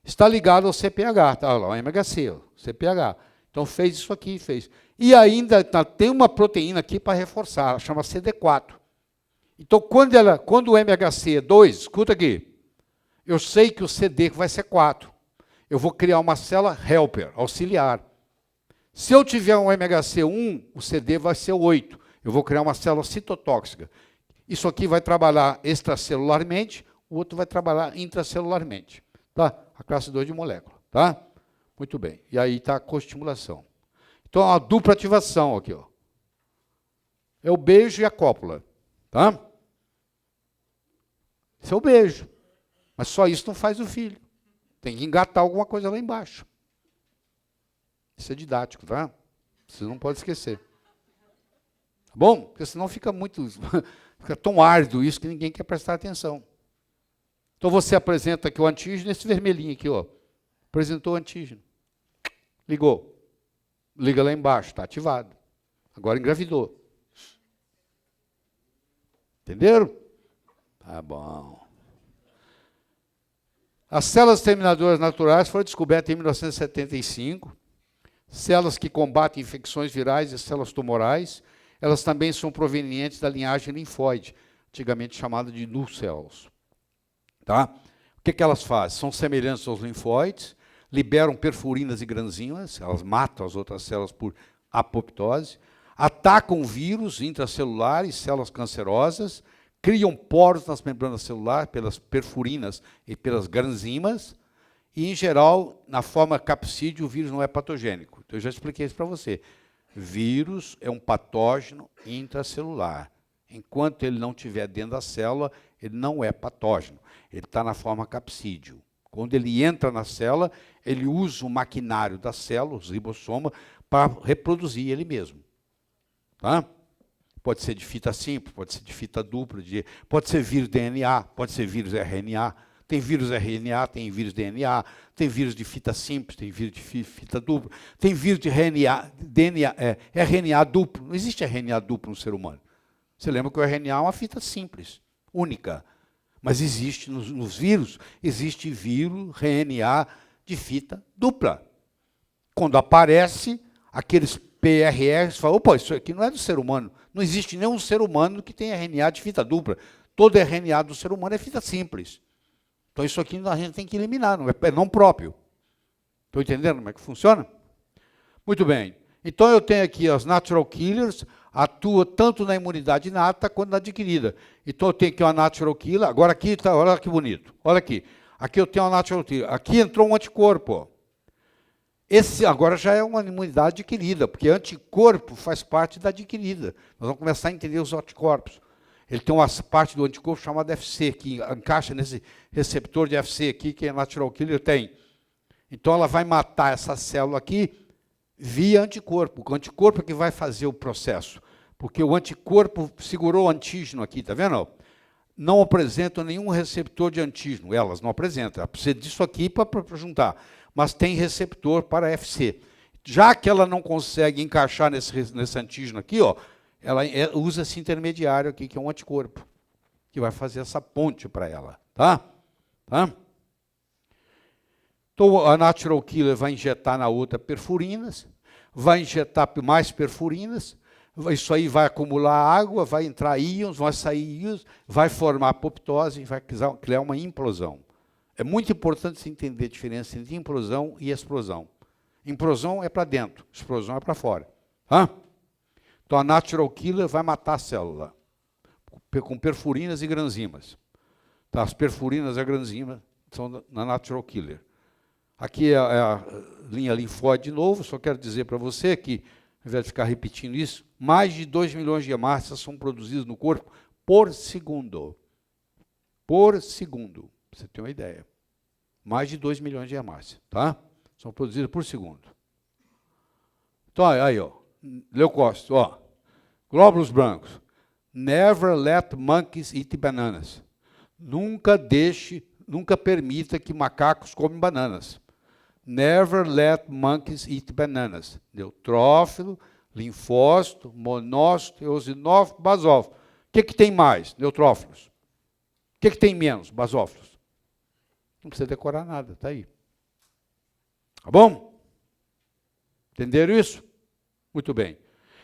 Está ligado ao CPH, tá? Olha lá, o MHC, ó, CPH. Então fez isso aqui, fez. E ainda tem uma proteína aqui para reforçar, ela chama CD4. Então, quando o MHC é 2, escuta aqui, eu sei que o CD vai ser 4. Eu vou criar uma célula helper, auxiliar. Se eu tiver um MHC 1, o CD vai ser 8. Eu vou criar uma célula citotóxica. Isso aqui vai trabalhar extracelularmente, o outro vai trabalhar intracelularmente. Tá? A classe 2 de molécula. Tá? Muito bem. E aí está a coestimulação. Então, a dupla ativação aqui. Ó. É o beijo e a cópula. Tá? Esse é o beijo. Mas só isso não faz o filho. Tem que engatar alguma coisa lá embaixo. Isso é didático, tá? Você não pode esquecer. Tá bom? Porque senão fica fica tão árduo isso que ninguém quer prestar atenção. Então você apresenta aqui o antígeno, esse vermelhinho aqui, ó. Apresentou o antígeno. Ligou. Liga lá embaixo, está ativado. Agora engravidou. Entenderam? Tá bom. As células terminadoras naturais foram descobertas em 1975. Células que combatem infecções virais e células tumorais. Elas também são provenientes da linhagem linfóide, antigamente chamada de null cells. Tá? O que elas fazem? São semelhantes aos linfóides, liberam perfurinas e granzimas, elas matam as outras células por apoptose, atacam vírus intracelulares, células cancerosas, criam poros nas membranas celulares pelas perfurinas e pelas granzimas, e, em geral, na forma capsídeo, o vírus não é patogênico. Então, eu já expliquei isso para você. Vírus é um patógeno intracelular. Enquanto ele não estiver dentro da célula, ele não é patógeno. Ele está na forma capsídeo. Quando ele entra na célula, ele usa o maquinário da célula, o ribossoma, para reproduzir ele mesmo. Tá? Pode ser de fita simples, pode ser de fita dupla, pode ser vírus DNA, pode ser vírus RNA. Tem vírus RNA, tem vírus DNA, tem vírus de fita simples, tem vírus de fita dupla, tem vírus de RNA duplo. Não existe RNA duplo no ser humano. Você lembra que o RNA é uma fita simples, única. Mas existe nos vírus, existe vírus RNA de fita dupla. Quando aparece, aqueles PRRs falam, opa, isso aqui não é do ser humano. Não existe nenhum ser humano que tenha RNA de fita dupla. Todo RNA do ser humano é fita simples. Então isso aqui a gente tem que eliminar, não é não próprio. Estão entendendo como é que funciona? Muito bem. Então eu tenho aqui as natural killers, atua tanto na imunidade inata quanto na adquirida. Então eu tenho aqui uma natural killer, agora aqui, tá, olha que bonito, olha aqui. Aqui eu tenho uma natural killer, aqui entrou um anticorpo. Ó. Esse agora já é uma imunidade adquirida, porque anticorpo faz parte da adquirida. Nós vamos começar a entender os anticorpos. Ele tem uma parte do anticorpo chamada FC, que encaixa nesse receptor de FC aqui, que a natural killer tem. Então ela vai matar essa célula aqui via anticorpo. O anticorpo é que vai fazer o processo. Porque o anticorpo segurou o antígeno aqui, tá vendo? não apresentam nenhum receptor de antígeno. Elas não apresentam. Ela precisa disso aqui para juntar. Mas tem receptor para FC. Já que ela não consegue encaixar nesse antígeno aqui, ó, ela usa esse intermediário aqui, que é um anticorpo, que vai fazer essa ponte para ela. Tá? Então, a Natural Killer vai injetar na outra perfurinas, vai injetar mais perfurinas, isso aí vai acumular água, vai entrar íons, vai sair íons, vai formar apoptose e vai criar uma implosão. É muito importante você entender a diferença entre implosão e explosão. Implosão é para dentro, explosão é para fora. Então, a Natural Killer vai matar a célula com perfurinas e granzimas. Tá? As perfurinas e a granzima são na Natural Killer. Aqui é a linha linfóide de novo, só quero dizer para você que, ao invés de ficar repetindo isso, mais de 2 milhões de hemácias são produzidas no corpo por segundo. Por segundo, para você ter uma ideia. Mais de 2 milhões de hemácias, tá? São produzidas por segundo. Então, aí, ó, leucócitos, ó, glóbulos brancos. Never let monkeys eat bananas. Nunca permita que macacos comem bananas. Never let monkeys eat bananas. Neutrófilo, linfócito, monócito, eosinófilo, basófilo. O que tem mais? Neutrófilos. O que tem menos? Basófilos. Não precisa decorar nada, está aí. Tá bom? Entenderam isso? Muito bem.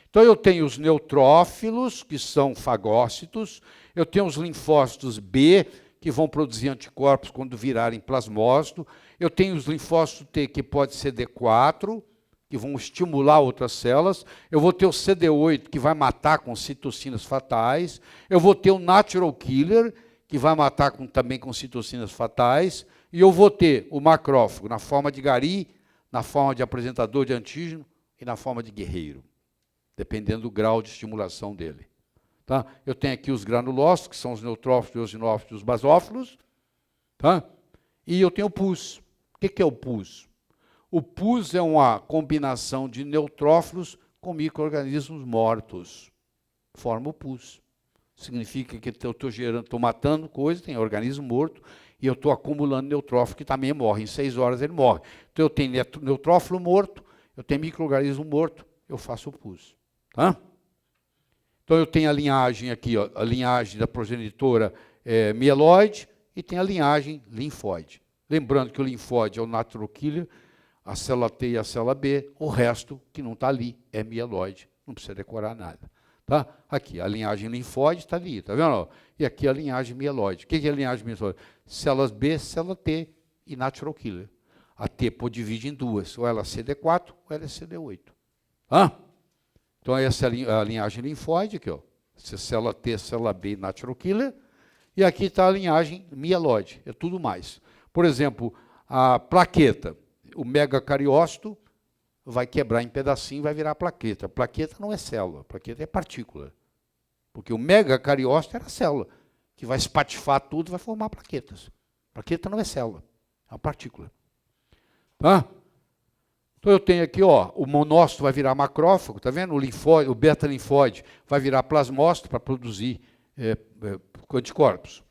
Então, eu tenho os neutrófilos, que são fagócitos, eu tenho os linfócitos B, que vão produzir anticorpos quando virarem plasmócito, eu tenho os linfócitos T, que pode ser D4, que vão estimular outras células, eu vou ter o CD8, que vai matar com citocinas fatais, eu vou ter o Natural Killer, que vai matar também com citocinas fatais, e eu vou ter o macrófago na forma de gari, na forma de apresentador de antígeno e na forma de guerreiro, dependendo do grau de estimulação dele. Tá? Eu tenho aqui os granulócitos, que são os neutrófilos, os eosinófilos e os basófilos. Tá? E eu tenho o pus. O que é o pus? O pus é uma combinação de neutrófilos com micro-organismos mortos. Forma o pus. Significa que eu estou matando coisa, tem organismo morto, e eu estou acumulando neutrófilo que também morre. Em 6 horas ele morre. Então eu tenho neutrófilo morto, eu tenho micro-organismo morto, eu faço o pus. Tá? Então, eu tenho a linhagem aqui, ó, a linhagem da progenitora mieloide e tem a linhagem linfóide. Lembrando que o linfóide é o Natural Killer, a célula T e a célula B, o resto que não está ali é mieloide, não precisa decorar nada. Tá? Aqui, a linhagem linfóide está ali, tá vendo? E aqui a linhagem mieloide. O que é a linhagem mieloide? Células B, célula T e Natural Killer. A T divide em duas, ou ela é CD4 ou ela é CD8. Então, essa é a linhagem linfóide, aqui, ó. Célula T, célula B, Natural Killer. E aqui está a linhagem mieloide, é tudo mais. Por exemplo, a plaqueta, o megacariócito vai quebrar em pedacinho e vai virar plaqueta. A plaqueta não é célula, a plaqueta é partícula. Porque o megacariócito era a célula, que vai espatifar tudo e vai formar plaquetas. Plaqueta não é célula, é uma partícula. Tá? Então, eu tenho aqui, ó, o monócito vai virar macrófago, tá vendo? O linfóide, o beta-linfóide vai virar plasmócito para produzir anticorpos.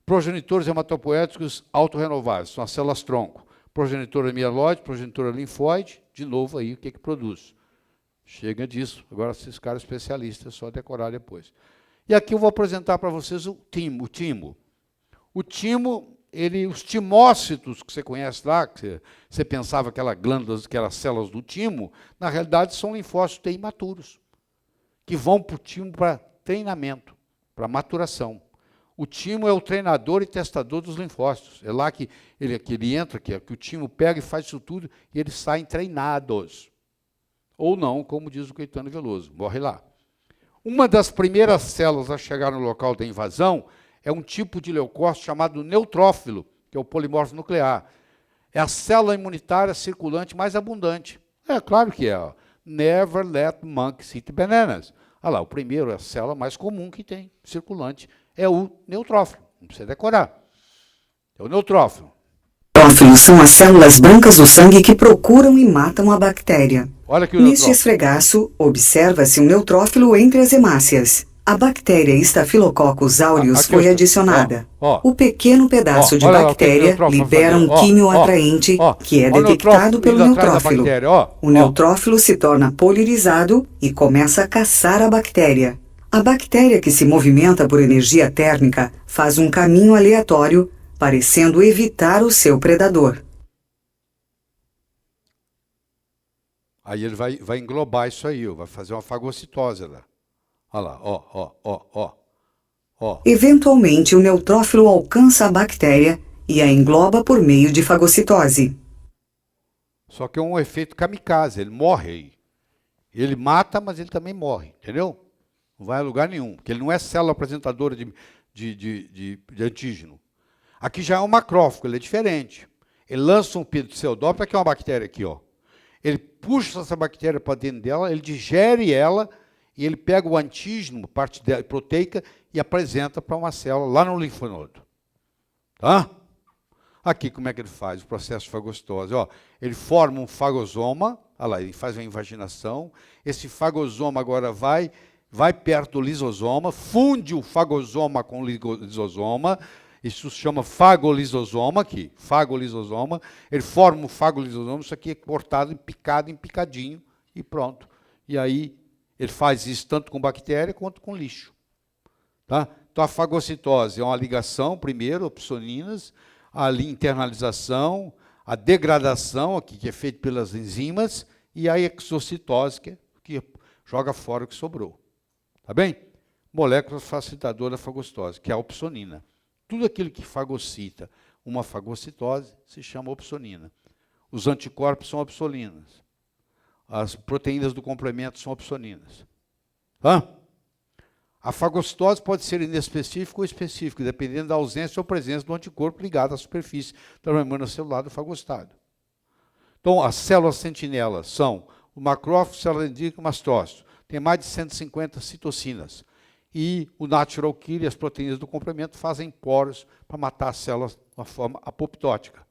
Progenitores hematopoéticos autorrenováveis, são as células-tronco. Progenitora mieloide, progenitora linfóide, de novo aí, o que produz? Chega disso, agora esses caras especialistas, é só decorar depois. E aqui eu vou apresentar para vocês o timo. O timo, os timócitos que você conhece lá, que você pensava que aquelas células do timo, na realidade são linfócitos T imaturos, que vão para o timo para treinamento, para maturação. O timo é o treinador e testador dos linfócitos. É lá que ele entra, que o timo pega e faz isso tudo, e eles saem treinados. Ou não, como diz o Caetano Veloso, morre lá. Uma das primeiras células a chegar no local da invasão é um tipo de leucócito chamado neutrófilo, que é o polimorfo nuclear. É a célula imunitária circulante mais abundante. É claro que é. Ó. Never let monkeys eat bananas. Olha lá, o primeiro é a célula mais comum que tem, circulante, é o neutrófilo. Não precisa decorar. É o neutrófilo. Neutrófilos são as células brancas do sangue que procuram e matam a bactéria. Olha aqui o Neste esfregaço, observa-se um neutrófilo entre as hemácias. A bactéria Staphylococcus aureus Aqui, foi ó, adicionada. ó. O pequeno pedaço de Olha lá o que o bactéria neutrófilo libera vai um fazer. químio atraente que é Ó o detectado neutrófilo pelo indo atrás da neutrófilo. bactéria, ó. O neutrófilo se torna polimerizado e começa a caçar a bactéria. A bactéria que se movimenta por energia térmica faz um caminho aleatório, parecendo evitar o seu predador. Aí ele vai englobar isso aí, ó, vai fazer uma fagocitose lá. Olha lá, ó. Eventualmente, o neutrófilo alcança a bactéria e a engloba por meio de fagocitose. Só que é um efeito kamikaze, ele morre aí. Ele mata, mas ele também morre, entendeu? Não vai a lugar nenhum, porque ele não é célula apresentadora de antígeno. Aqui já é um macrófago, ele é diferente. Ele lança um pseudóptero, que é uma bactéria aqui, ó. Ele puxa essa bactéria para dentro dela, ele digere ela, e ele pega o antígeno, parte proteica, e apresenta para uma célula lá no linfonodo. Tá? Aqui, como é que ele faz o processo de fagocitose? Ó, ele forma um fagosoma, olha lá, ele faz uma invaginação, esse fagosoma agora vai perto do lisosoma, funde o fagosoma com o lisosoma, isso se chama fagolisosoma aqui, fagolisosoma, ele forma o fagolisosoma, isso aqui é cortado, em picadinho, e pronto. E aí, ele faz isso tanto com bactéria quanto com lixo. Tá? Então, a fagocitose é uma ligação, primeiro, opsoninas, a internalização, a degradação, aqui, que é feita pelas enzimas, e a exocitose, que joga fora o que sobrou. Tá bem? Molécula facilitadora da fagocitose, que é a opsonina. Tudo aquilo que fagocita uma fagocitose se chama opsonina. Os anticorpos são opsoninas. As proteínas do complemento são opsoninas. Tá? A fagocitose pode ser inespecífica ou específica, dependendo da ausência ou presença do anticorpo ligado à superfície da membrana celular do fagocitado. Então, as células sentinelas são o macrófago, célula dendrítica e mastócito. Tem mais de 150 citocinas. E o natural killer e as proteínas do complemento fazem poros para matar as células de uma forma apoptótica.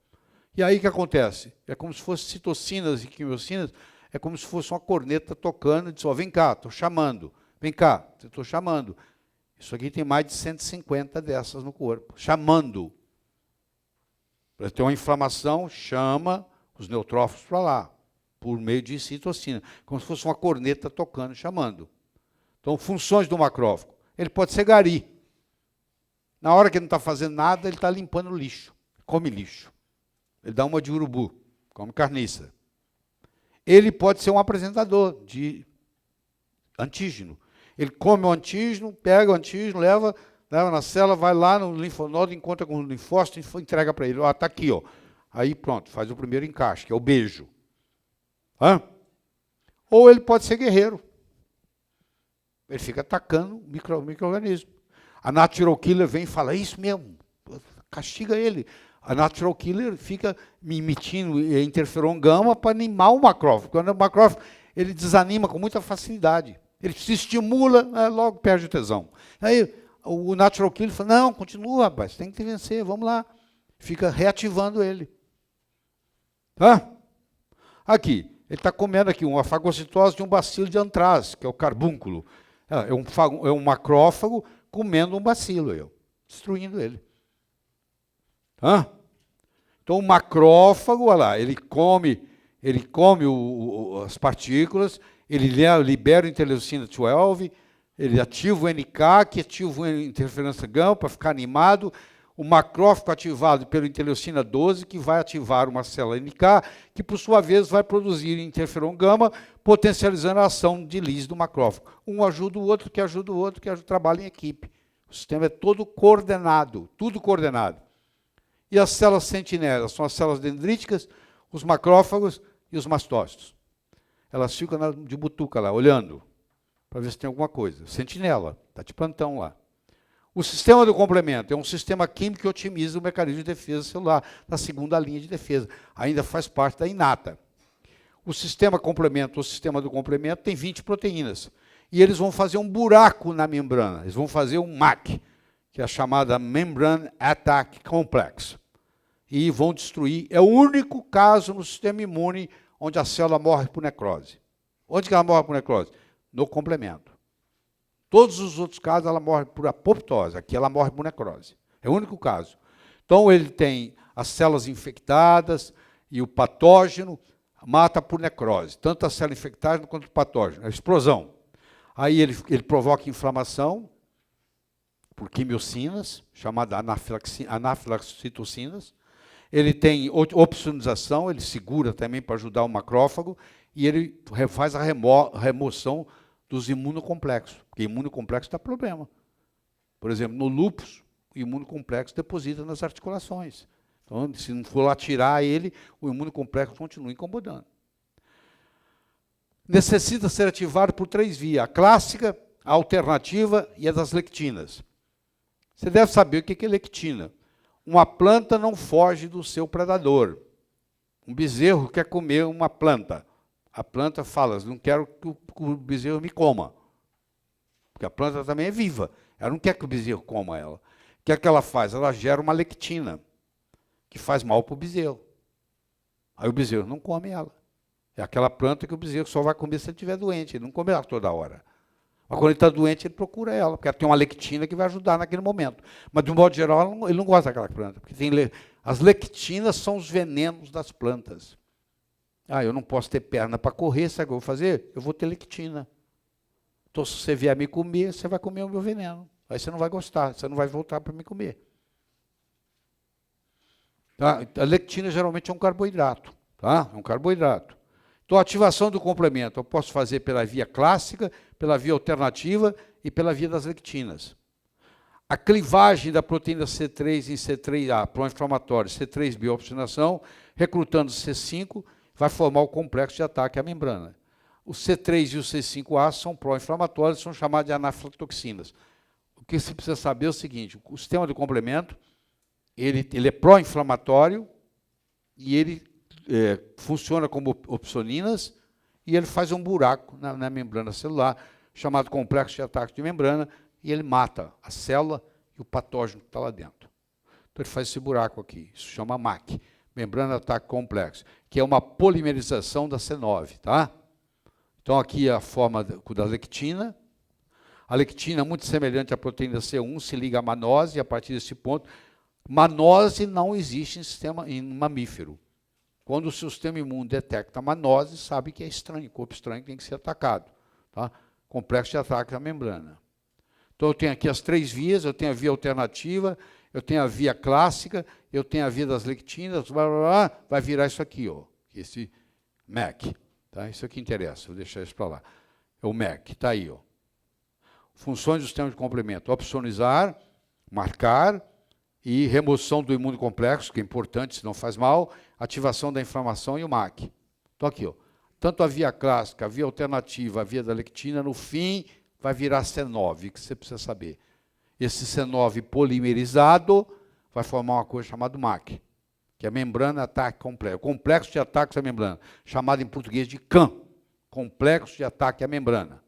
E aí o que acontece? É como se fossem citocinas e quimiocinas, é como se fosse uma corneta tocando e diz, ó, vem cá, estou chamando. Vem cá, estou chamando. Isso aqui tem mais de 150 dessas no corpo. Chamando. Para ter uma inflamação, chama os neutrófilos para lá, por meio de citocina. Como se fosse uma corneta tocando, chamando. Então, funções do macrófago. Ele pode ser gari. Na hora que ele não está fazendo nada, ele está limpando lixo. Come lixo. Ele dá uma de urubu, come carniça. Ele pode ser um apresentador de antígeno. Ele come o antígeno, pega o antígeno, leva na célula, vai lá no linfonodo, encontra com o linfócito e entrega para ele. Ó, está aqui, ó. Aí pronto, faz o primeiro encaixe, que é o beijo. Hã? Ou ele pode ser guerreiro. Ele fica atacando o micro-organismo. A natural killer vem e fala, é isso mesmo, castiga ele. A natural killer fica emitindo interferon gama para animar o macrófago. Quando o macrófago ele desanima com muita facilidade. Ele se estimula, logo perde o tesão. Aí o natural killer fala, não, continua, rapaz, tem que vencer, vamos lá. Fica reativando ele. Tá? Aqui, ele está comendo aqui uma fagocitose de um bacilo de antraz, que é o carbúnculo. É um macrófago comendo um bacilo, destruindo ele. Tá? Então, o macrófago, olha lá, ele come as partículas, ele libera o interleucina 12, ele ativa o NK, que ativa a interferência gama para ficar animado, o macrófago ativado pelo interleucina 12, que vai ativar uma célula NK, que por sua vez vai produzir interferon gama, potencializando a ação de lise do macrófago. Um ajuda o outro, que ajuda o outro, que trabalha em equipe. O sistema é todo coordenado, tudo coordenado. E as células sentinelas são as células dendríticas, os macrófagos e os mastócitos. Elas ficam de butuca lá, olhando, para ver se tem alguma coisa. Sentinela, está de plantão lá. O sistema do complemento é um sistema químico que otimiza o mecanismo de defesa celular, na segunda linha de defesa. Ainda faz parte da inata. O sistema complemento, o sistema do complemento, tem 20 proteínas. E eles vão fazer um buraco na membrana. Eles vão fazer um MAC, que é a chamada Membrane Attack Complex. E vão destruir. É o único caso no sistema imune onde a célula morre por necrose. Onde que ela morre por necrose? No complemento. Todos os outros casos, ela morre por apoptose. Aqui ela morre por necrose. É o único caso. Então, ele tem as células infectadas e o patógeno mata por necrose. Tanto a célula infectada quanto o patógeno. A explosão. Aí ele provoca inflamação por quimiocinas, chamada anafilaxitocinas. Ele tem opsonização, ele segura também para ajudar o macrófago, e ele faz a remoção dos imunocomplexos, porque imunocomplexo dá problema. Por exemplo, no lúpus, o imunocomplexo deposita nas articulações. Então, se não for lá tirar ele, o imunocomplexo continua incomodando. Necessita ser ativado por 3 vias: a clássica, a alternativa e a das lectinas. Você deve saber o que é lectina. Uma planta não foge do seu predador. Um bezerro quer comer uma planta. A planta fala: não quero que o bezerro me coma. Porque a planta também é viva. Ela não quer que o bezerro coma ela. O que é que ela faz? Ela gera uma lectina, que faz mal para o bezerro. Aí o bezerro não come ela. É aquela planta que o bezerro só vai comer se ele estiver doente. Ele não come ela toda hora. Mas quando ele está doente, ele procura ela, porque ela tem uma lectina que vai ajudar naquele momento. Mas, de um modo geral, ele não gosta daquela planta. Porque as lectinas são os venenos das plantas. Eu não posso ter perna para correr, sabe o que eu vou fazer? Eu vou ter lectina. Então, se você vier me comer, você vai comer o meu veneno. Aí você não vai gostar, você não vai voltar para me comer. Tá? A lectina geralmente é um carboidrato. Tá? É um carboidrato. Então, a ativação do complemento eu posso fazer pela via clássica, pela via alternativa e pela via das lectinas. A clivagem da proteína C3 em C3A, pró-inflamatório, C3 biopsinação, recrutando C5, vai formar o complexo de ataque à membrana. O C3 e o C5A são pró-inflamatórios, são chamados de anafilatoxinas. O que você precisa saber é o seguinte: o sistema de complemento, ele é pró-inflamatório e ele funciona como opsoninas, e ele faz um buraco na membrana celular, chamado complexo de ataque de membrana, e ele mata a célula e o patógeno que está lá dentro. Então ele faz esse buraco aqui, isso chama MAC, membrana de ataque complexo, que é uma polimerização da C9, tá? Então aqui é a forma da lectina. A lectina é muito semelhante à proteína C1, se liga à manose, e a partir desse ponto, manose não existe em mamífero. Quando o seu sistema imune detecta a manose, sabe que é estranho, corpo estranho que tem que ser atacado. Tá? Complexo de ataque à membrana. Então, eu tenho aqui as 3 vias, eu tenho a via alternativa, eu tenho a via clássica, eu tenho a via das lectinas, blá, blá, blá, vai virar isso aqui, ó, esse MEC. Tá? Isso aqui interessa, vou deixar isso para lá. É o MEC, está aí. Ó. Funções do sistema de complemento: opsonizar, marcar, e remoção do imunocomplexo, que é importante, senão faz mal, ativação da inflamação e o MAC. Então, aqui, ó, tanto a via clássica, a via alternativa, a via da lectina, no fim, vai virar C9, que você precisa saber. Esse C9 polimerizado vai formar uma coisa chamada MAC, que é a membrana ataque complexo, complexo de ataque à membrana, chamado em português de CAM, complexo de ataque à membrana.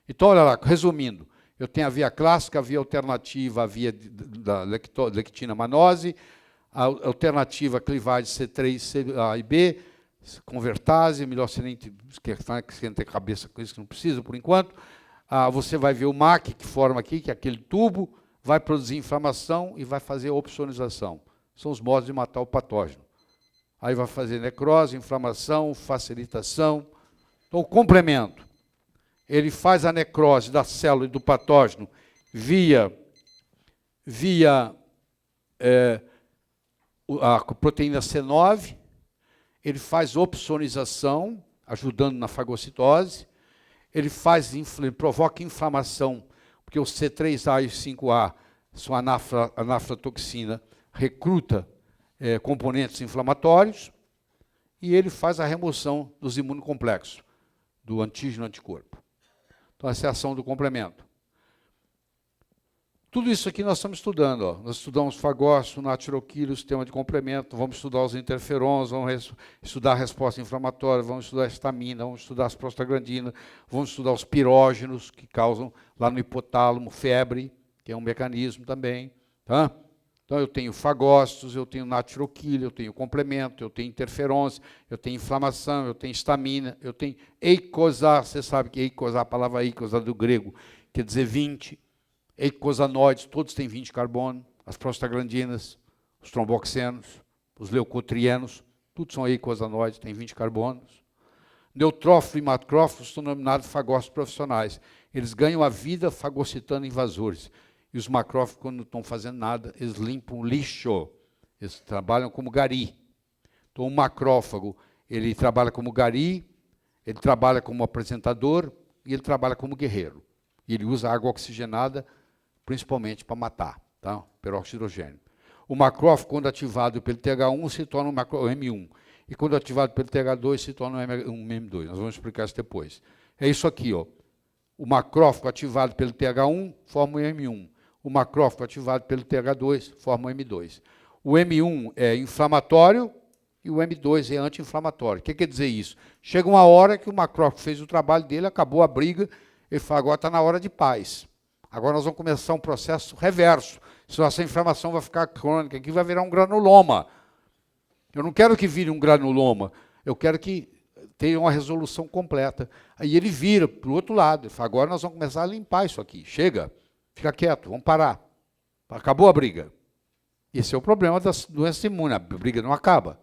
Então, olha lá, resumindo, eu tenho a via clássica, a via alternativa, a via da lectina manose, a alternativa clivagem C3, C, A e B, convertase, melhor você nem ter cabeça com isso, que não precisa por enquanto. Você vai ver o MAC, que forma aqui, que é aquele tubo, vai produzir inflamação e vai fazer opsonização. São os modos de matar o patógeno. Aí vai fazer necrose, inflamação, facilitação. Então, o complemento. Ele faz a necrose da célula e do patógeno via a proteína C9, ele faz opsonização, ajudando na fagocitose, ele provoca inflamação, porque o C3A e o 5A são anafilatoxina, recruta componentes inflamatórios, e ele faz a remoção dos imunocomplexos, do antígeno-anticorpo. Então, essa é a ação do complemento. Tudo isso aqui nós estamos estudando. Ó. Nós estudamos fagócito, natriloquíleo, sistema de complemento, vamos estudar os interferons, vamos estudar a resposta inflamatória, vamos estudar a histamina, vamos estudar as prostaglandinas, vamos estudar os pirógenos, que causam lá no hipotálamo febre, que é um mecanismo também. Tá? Então, eu tenho fagócitos, eu tenho natriloquíleo, eu tenho complemento, eu tenho interferons, eu tenho inflamação, eu tenho histamina, eu tenho eicosar. Você sabe que eicosar, a palavra eicosar do grego, quer dizer 20. Eicosanoides, todos têm 20 carbono. As prostaglandinas, os tromboxenos, os leucotrienos, tudo são eicosanoides, têm 20 carbonos. Neutrófilo e macrófilos são denominados fagócitos profissionais. Eles ganham a vida fagocitando invasores. E os macrófagos, quando não estão fazendo nada, eles limpam lixo. Eles trabalham como gari. Então, o macrófago, ele trabalha como gari, ele trabalha como apresentador e ele trabalha como guerreiro. E ele usa água oxigenada, principalmente para matar, tá? Peróxido de hidrogênio. O macrófago, quando ativado pelo TH1, se torna um M1. E quando ativado pelo TH2, se torna um M2. Nós vamos explicar isso depois. É isso aqui, ó. O macrófago ativado pelo TH1 forma um M1. O macrófago ativado pelo TH2 forma um M2. O M1 é inflamatório e o M2 é anti-inflamatório. O que quer dizer isso? Chega uma hora que o macrófago fez o trabalho dele, acabou a briga, ele fala, agora está na hora de paz. Agora nós vamos começar um processo reverso. Senão essa inflamação vai ficar crônica, aqui vai virar um granuloma. Eu não quero que vire um granuloma, eu quero que tenha uma resolução completa. Aí ele vira para o outro lado, ele fala, agora nós vamos começar a limpar isso aqui. Chega, fica quieto, vamos parar. Acabou a briga. Esse é o problema da doença imune, a briga não acaba.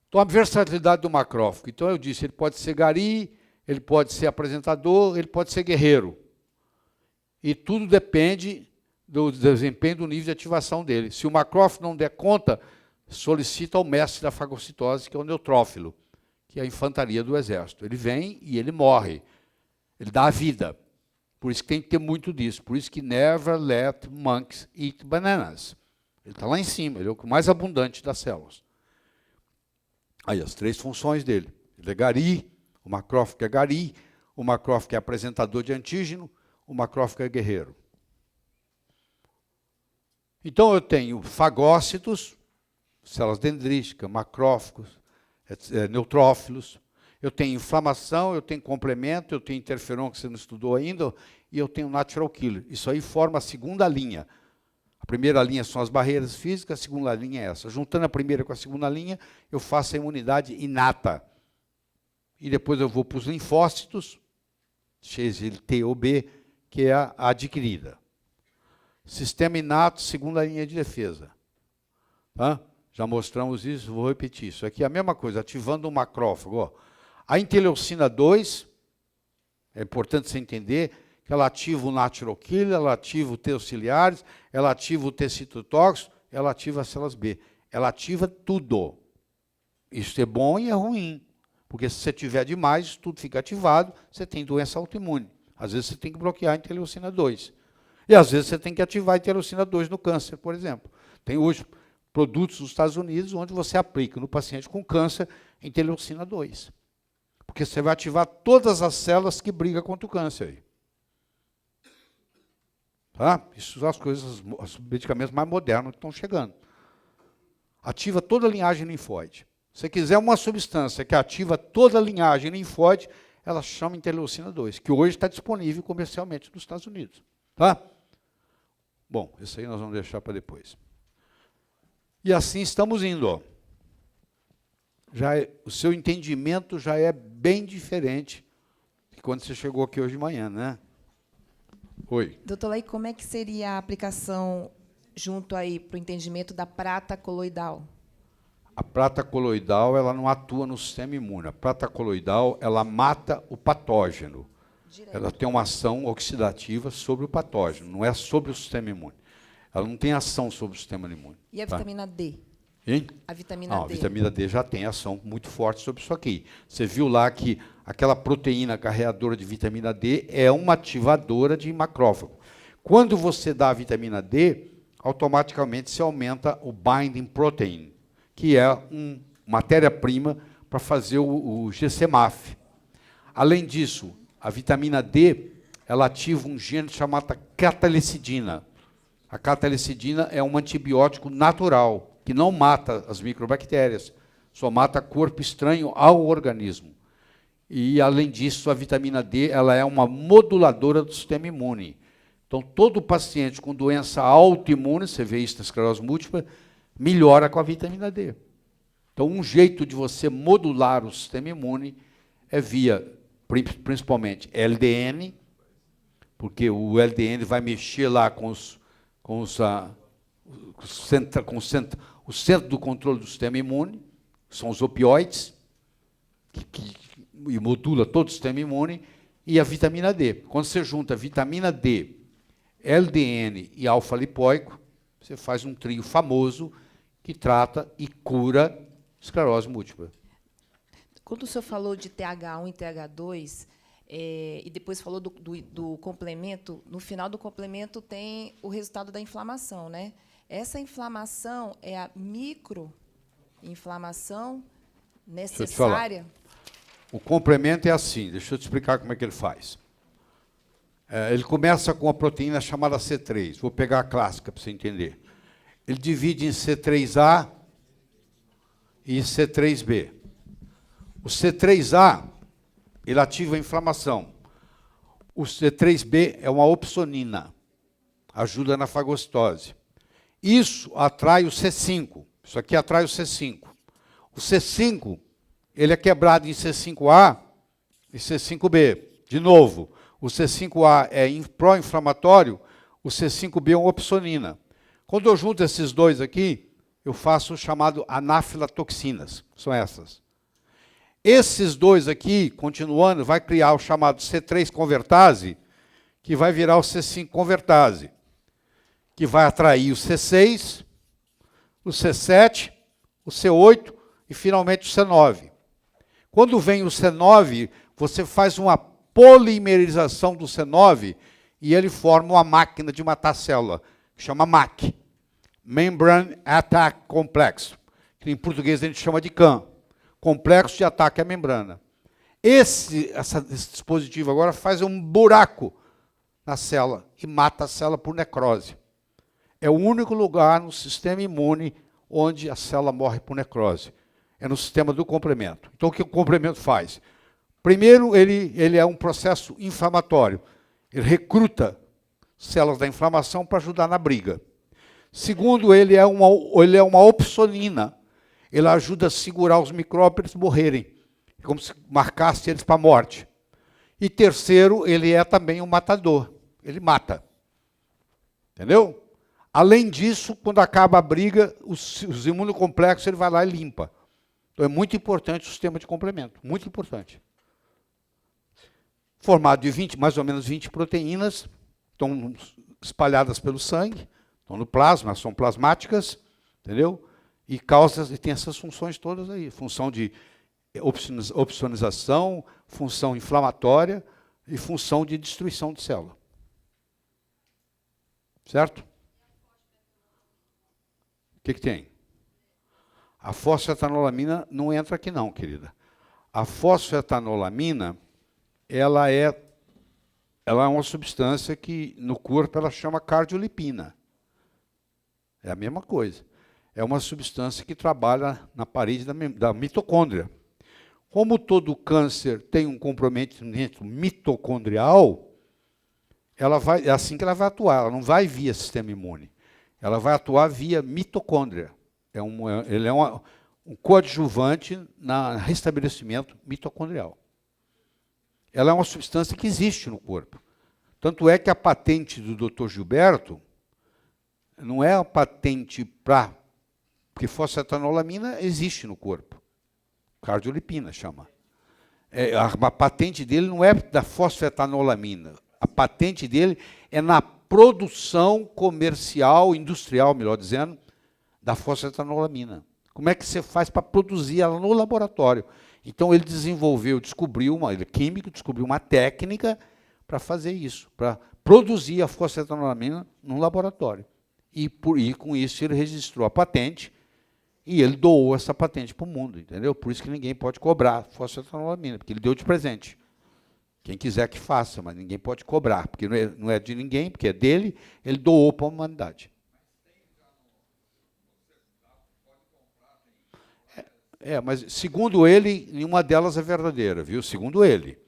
Então, a versatilidade do macrófago. Então, eu disse, ele pode ser gari, ele pode ser apresentador, ele pode ser guerreiro. E tudo depende do desempenho, do nível de ativação dele. Se o macrófago não der conta, solicita ao mestre da fagocitose, que é o neutrófilo, que é a infantaria do exército. Ele vem e ele morre. Ele dá a vida. Por isso que tem que ter muito disso. Por isso que never let monkeys eat bananas. Ele está lá em cima, ele é o mais abundante das células. Aí, as três funções dele. Ele é gari, o macrófago é gari, o macrófago é apresentador de antígeno, o macrófago é guerreiro. Então, eu tenho fagócitos, células dendríticas, macrófagos, neutrófilos. Eu tenho inflamação, eu tenho complemento, eu tenho interferon, que você não estudou ainda, e eu tenho natural killer. Isso aí forma a segunda linha. A primeira linha são as barreiras físicas, a segunda linha é essa. Juntando a primeira com a segunda linha, eu faço a imunidade inata. E depois eu vou para os linfócitos, T ou B, que é a adquirida. Sistema inato, segunda linha de defesa. Tá? Já mostramos isso, vou repetir isso. Aqui é a mesma coisa, ativando o macrófago. Ó. A interleucina 2, é importante você entender que ela ativa o natural killer, ela ativa o T auxiliares, ela ativa o T citotóxico, ela ativa as células B. Ela ativa tudo. Isso é bom e é ruim. Porque se você tiver demais, tudo fica ativado, você tem doença autoimune. Às vezes você tem que bloquear a interleucina 2. E às vezes você tem que ativar a interleucina 2 no câncer, por exemplo. Tem hoje produtos nos Estados Unidos onde você aplica no paciente com câncer interleucina 2. Porque você vai ativar todas as células que brigam contra o câncer. Aí. Tá? Isso são as coisas, os medicamentos mais modernos que estão chegando. Ativa toda a linhagem linfóide. Se você quiser uma substância que ativa toda a linhagem linfóide, ela chama interleucina 2, que hoje está disponível comercialmente nos Estados Unidos. Tá? Bom, isso aí nós vamos deixar para depois. E assim estamos indo. Ó. O seu entendimento já é bem diferente de quando você chegou aqui hoje de manhã, né? Oi. Doutor Lai, como é que seria a aplicação junto aí para o entendimento da prata coloidal? A prata coloidal, ela não atua no sistema imune. A prata coloidal, ela mata o patógeno. Direto. Ela tem uma ação oxidativa sobre o patógeno, não é sobre o sistema imune. Ela não tem ação sobre o sistema imune. E a vitamina D? Hein? A vitamina D. A vitamina D já tem ação muito forte sobre isso aqui. Você viu lá que aquela proteína carreadora de vitamina D é uma ativadora de macrófago. Quando você dá a vitamina D, automaticamente se aumenta o binding protein, que é uma matéria-prima para fazer o GCMAF. Além disso, a vitamina D, ela ativa um gene chamado catalicidina. A catalicidina é um antibiótico natural, que não mata as microbactérias, só mata corpo estranho ao organismo. E, além disso, a vitamina D ela é uma moduladora do sistema imune. Então, todo paciente com doença autoimune, você vê isso na esclerose múltipla, melhora com a vitamina D. Então, um jeito de você modular o sistema imune é via, principalmente, LDN, porque o LDN vai mexer lá com o centro do controle do sistema imune, que são os opioides, e modula todo o sistema imune, e a vitamina D. Quando você junta vitamina D, LDN e alfa-lipóico, você faz um trio famoso que trata e cura esclerose múltipla. Quando o senhor falou de TH1 e TH2, e depois falou do complemento, no final do complemento tem o resultado da inflamação, né? Essa inflamação é a microinflamação necessária? O complemento é assim, deixa eu te explicar como é que ele faz. Ele começa com a proteína chamada C3. Vou pegar a clássica para você entender. Ele divide em C3A e C3B. O C3A, ele ativa a inflamação. O C3B é uma opsonina, ajuda na fagocitose. Isso atrai o C5. Isso aqui atrai o C5. O C5, ele é quebrado em C5A e C5B. De novo, o C5A é pró-inflamatório, o C5B é uma opsonina. Quando eu junto esses dois aqui, eu faço o chamado anafilatoxinas. São essas. Esses dois aqui, continuando, vai criar o chamado C3 convertase, que vai virar o C5 convertase, que vai atrair o C6, o C7, o C8 e, finalmente, o C9. Quando vem o C9, você faz uma polimerização do C9 e ele forma uma máquina de matar célula, que chama MAC, Membrane Attack Complex, que em português a gente chama de CAM, Complexo de Ataque à Membrana. Esse dispositivo agora faz um buraco na célula e mata a célula por necrose. É o único lugar no sistema imune onde a célula morre por necrose. É no sistema do complemento. Então, o que o complemento faz? Primeiro, ele é um processo inflamatório. Ele recruta células da inflamação para ajudar na briga. Segundo, ele é uma opsonina. Ele ajuda a segurar os micróbios para eles morrerem. É como se marcasse eles para a morte. E terceiro, ele é também um matador. Ele mata. Entendeu? Além disso, quando acaba a briga, os imunocomplexos ele vai lá e limpa. Então é muito importante o sistema de complemento. Muito importante. Formado de mais ou menos 20 proteínas, estão espalhadas pelo sangue, estão no plasma, são plasmáticas, entendeu? E tem essas funções todas aí. Função de opsonização, função inflamatória e função de destruição de célula. Certo? O que tem? A fosfetanolamina não entra aqui não, querida. A fosfetanolamina, ela é uma substância que no corpo ela chama cardiolipina. É a mesma coisa. É uma substância que trabalha na parede da mitocôndria. Como todo câncer tem um comprometimento mitocondrial, é assim que ela vai atuar. Ela não vai via sistema imune. Ela vai atuar via mitocôndria. Ele é um coadjuvante no restabelecimento mitocondrial. Ela é uma substância que existe no corpo. Tanto é que a patente do Dr. Gilberto não é a patente para... Porque fosfetanolamina existe no corpo. Cardiolipina chama. A patente dele não é da fosfetanolamina. A patente dele é na produção comercial, industrial, melhor dizendo, da fosfetanolamina. Como é que você faz para produzir ela no laboratório? Então, ele ele é químico, descobriu uma técnica para fazer isso, para produzir a fosfetanolamina no laboratório. E com isso ele registrou a patente e ele doou essa patente para o mundo, entendeu? Por isso que ninguém pode cobrar fosfetanolamina, porque ele deu de presente. Quem quiser que faça, mas ninguém pode cobrar, porque não é de ninguém, porque é dele, ele doou para a humanidade. Mas segundo ele, nenhuma delas é verdadeira, viu? Segundo ele.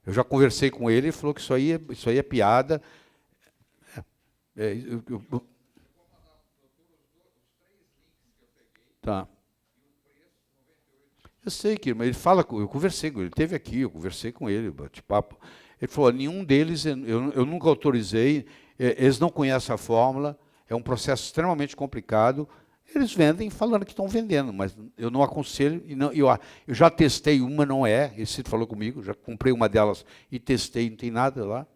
Eu já conversei com ele e falou que isso aí é piada. Tá. Eu sei que, mas ele fala, eu conversei com ele, ele esteve aqui, eu conversei com ele, bate-papo. Ele falou, nenhum deles, eu nunca autorizei, eles não conhecem a fórmula, é um processo extremamente complicado. Eles vendem falando que estão vendendo, mas eu não aconselho. E não, eu já testei uma, não é. Esse falou comigo, já comprei uma delas e testei, não tem nada lá.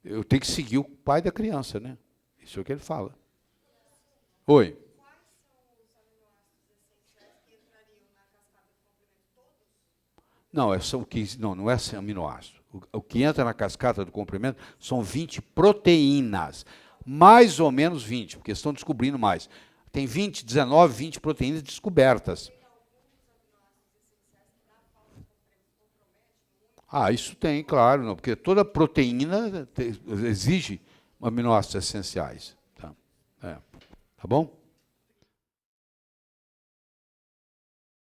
Eu tenho que seguir o pai da criança, né? Isso é o que ele fala. Oi. Não, não é aminoácido. O que entra na cascata do comprimento são 20 proteínas. Mais ou menos 20, porque estão descobrindo mais. Tem 19, 20 proteínas descobertas. Isso tem, claro, não, porque toda proteína exige aminoácidos essenciais. Tá bom?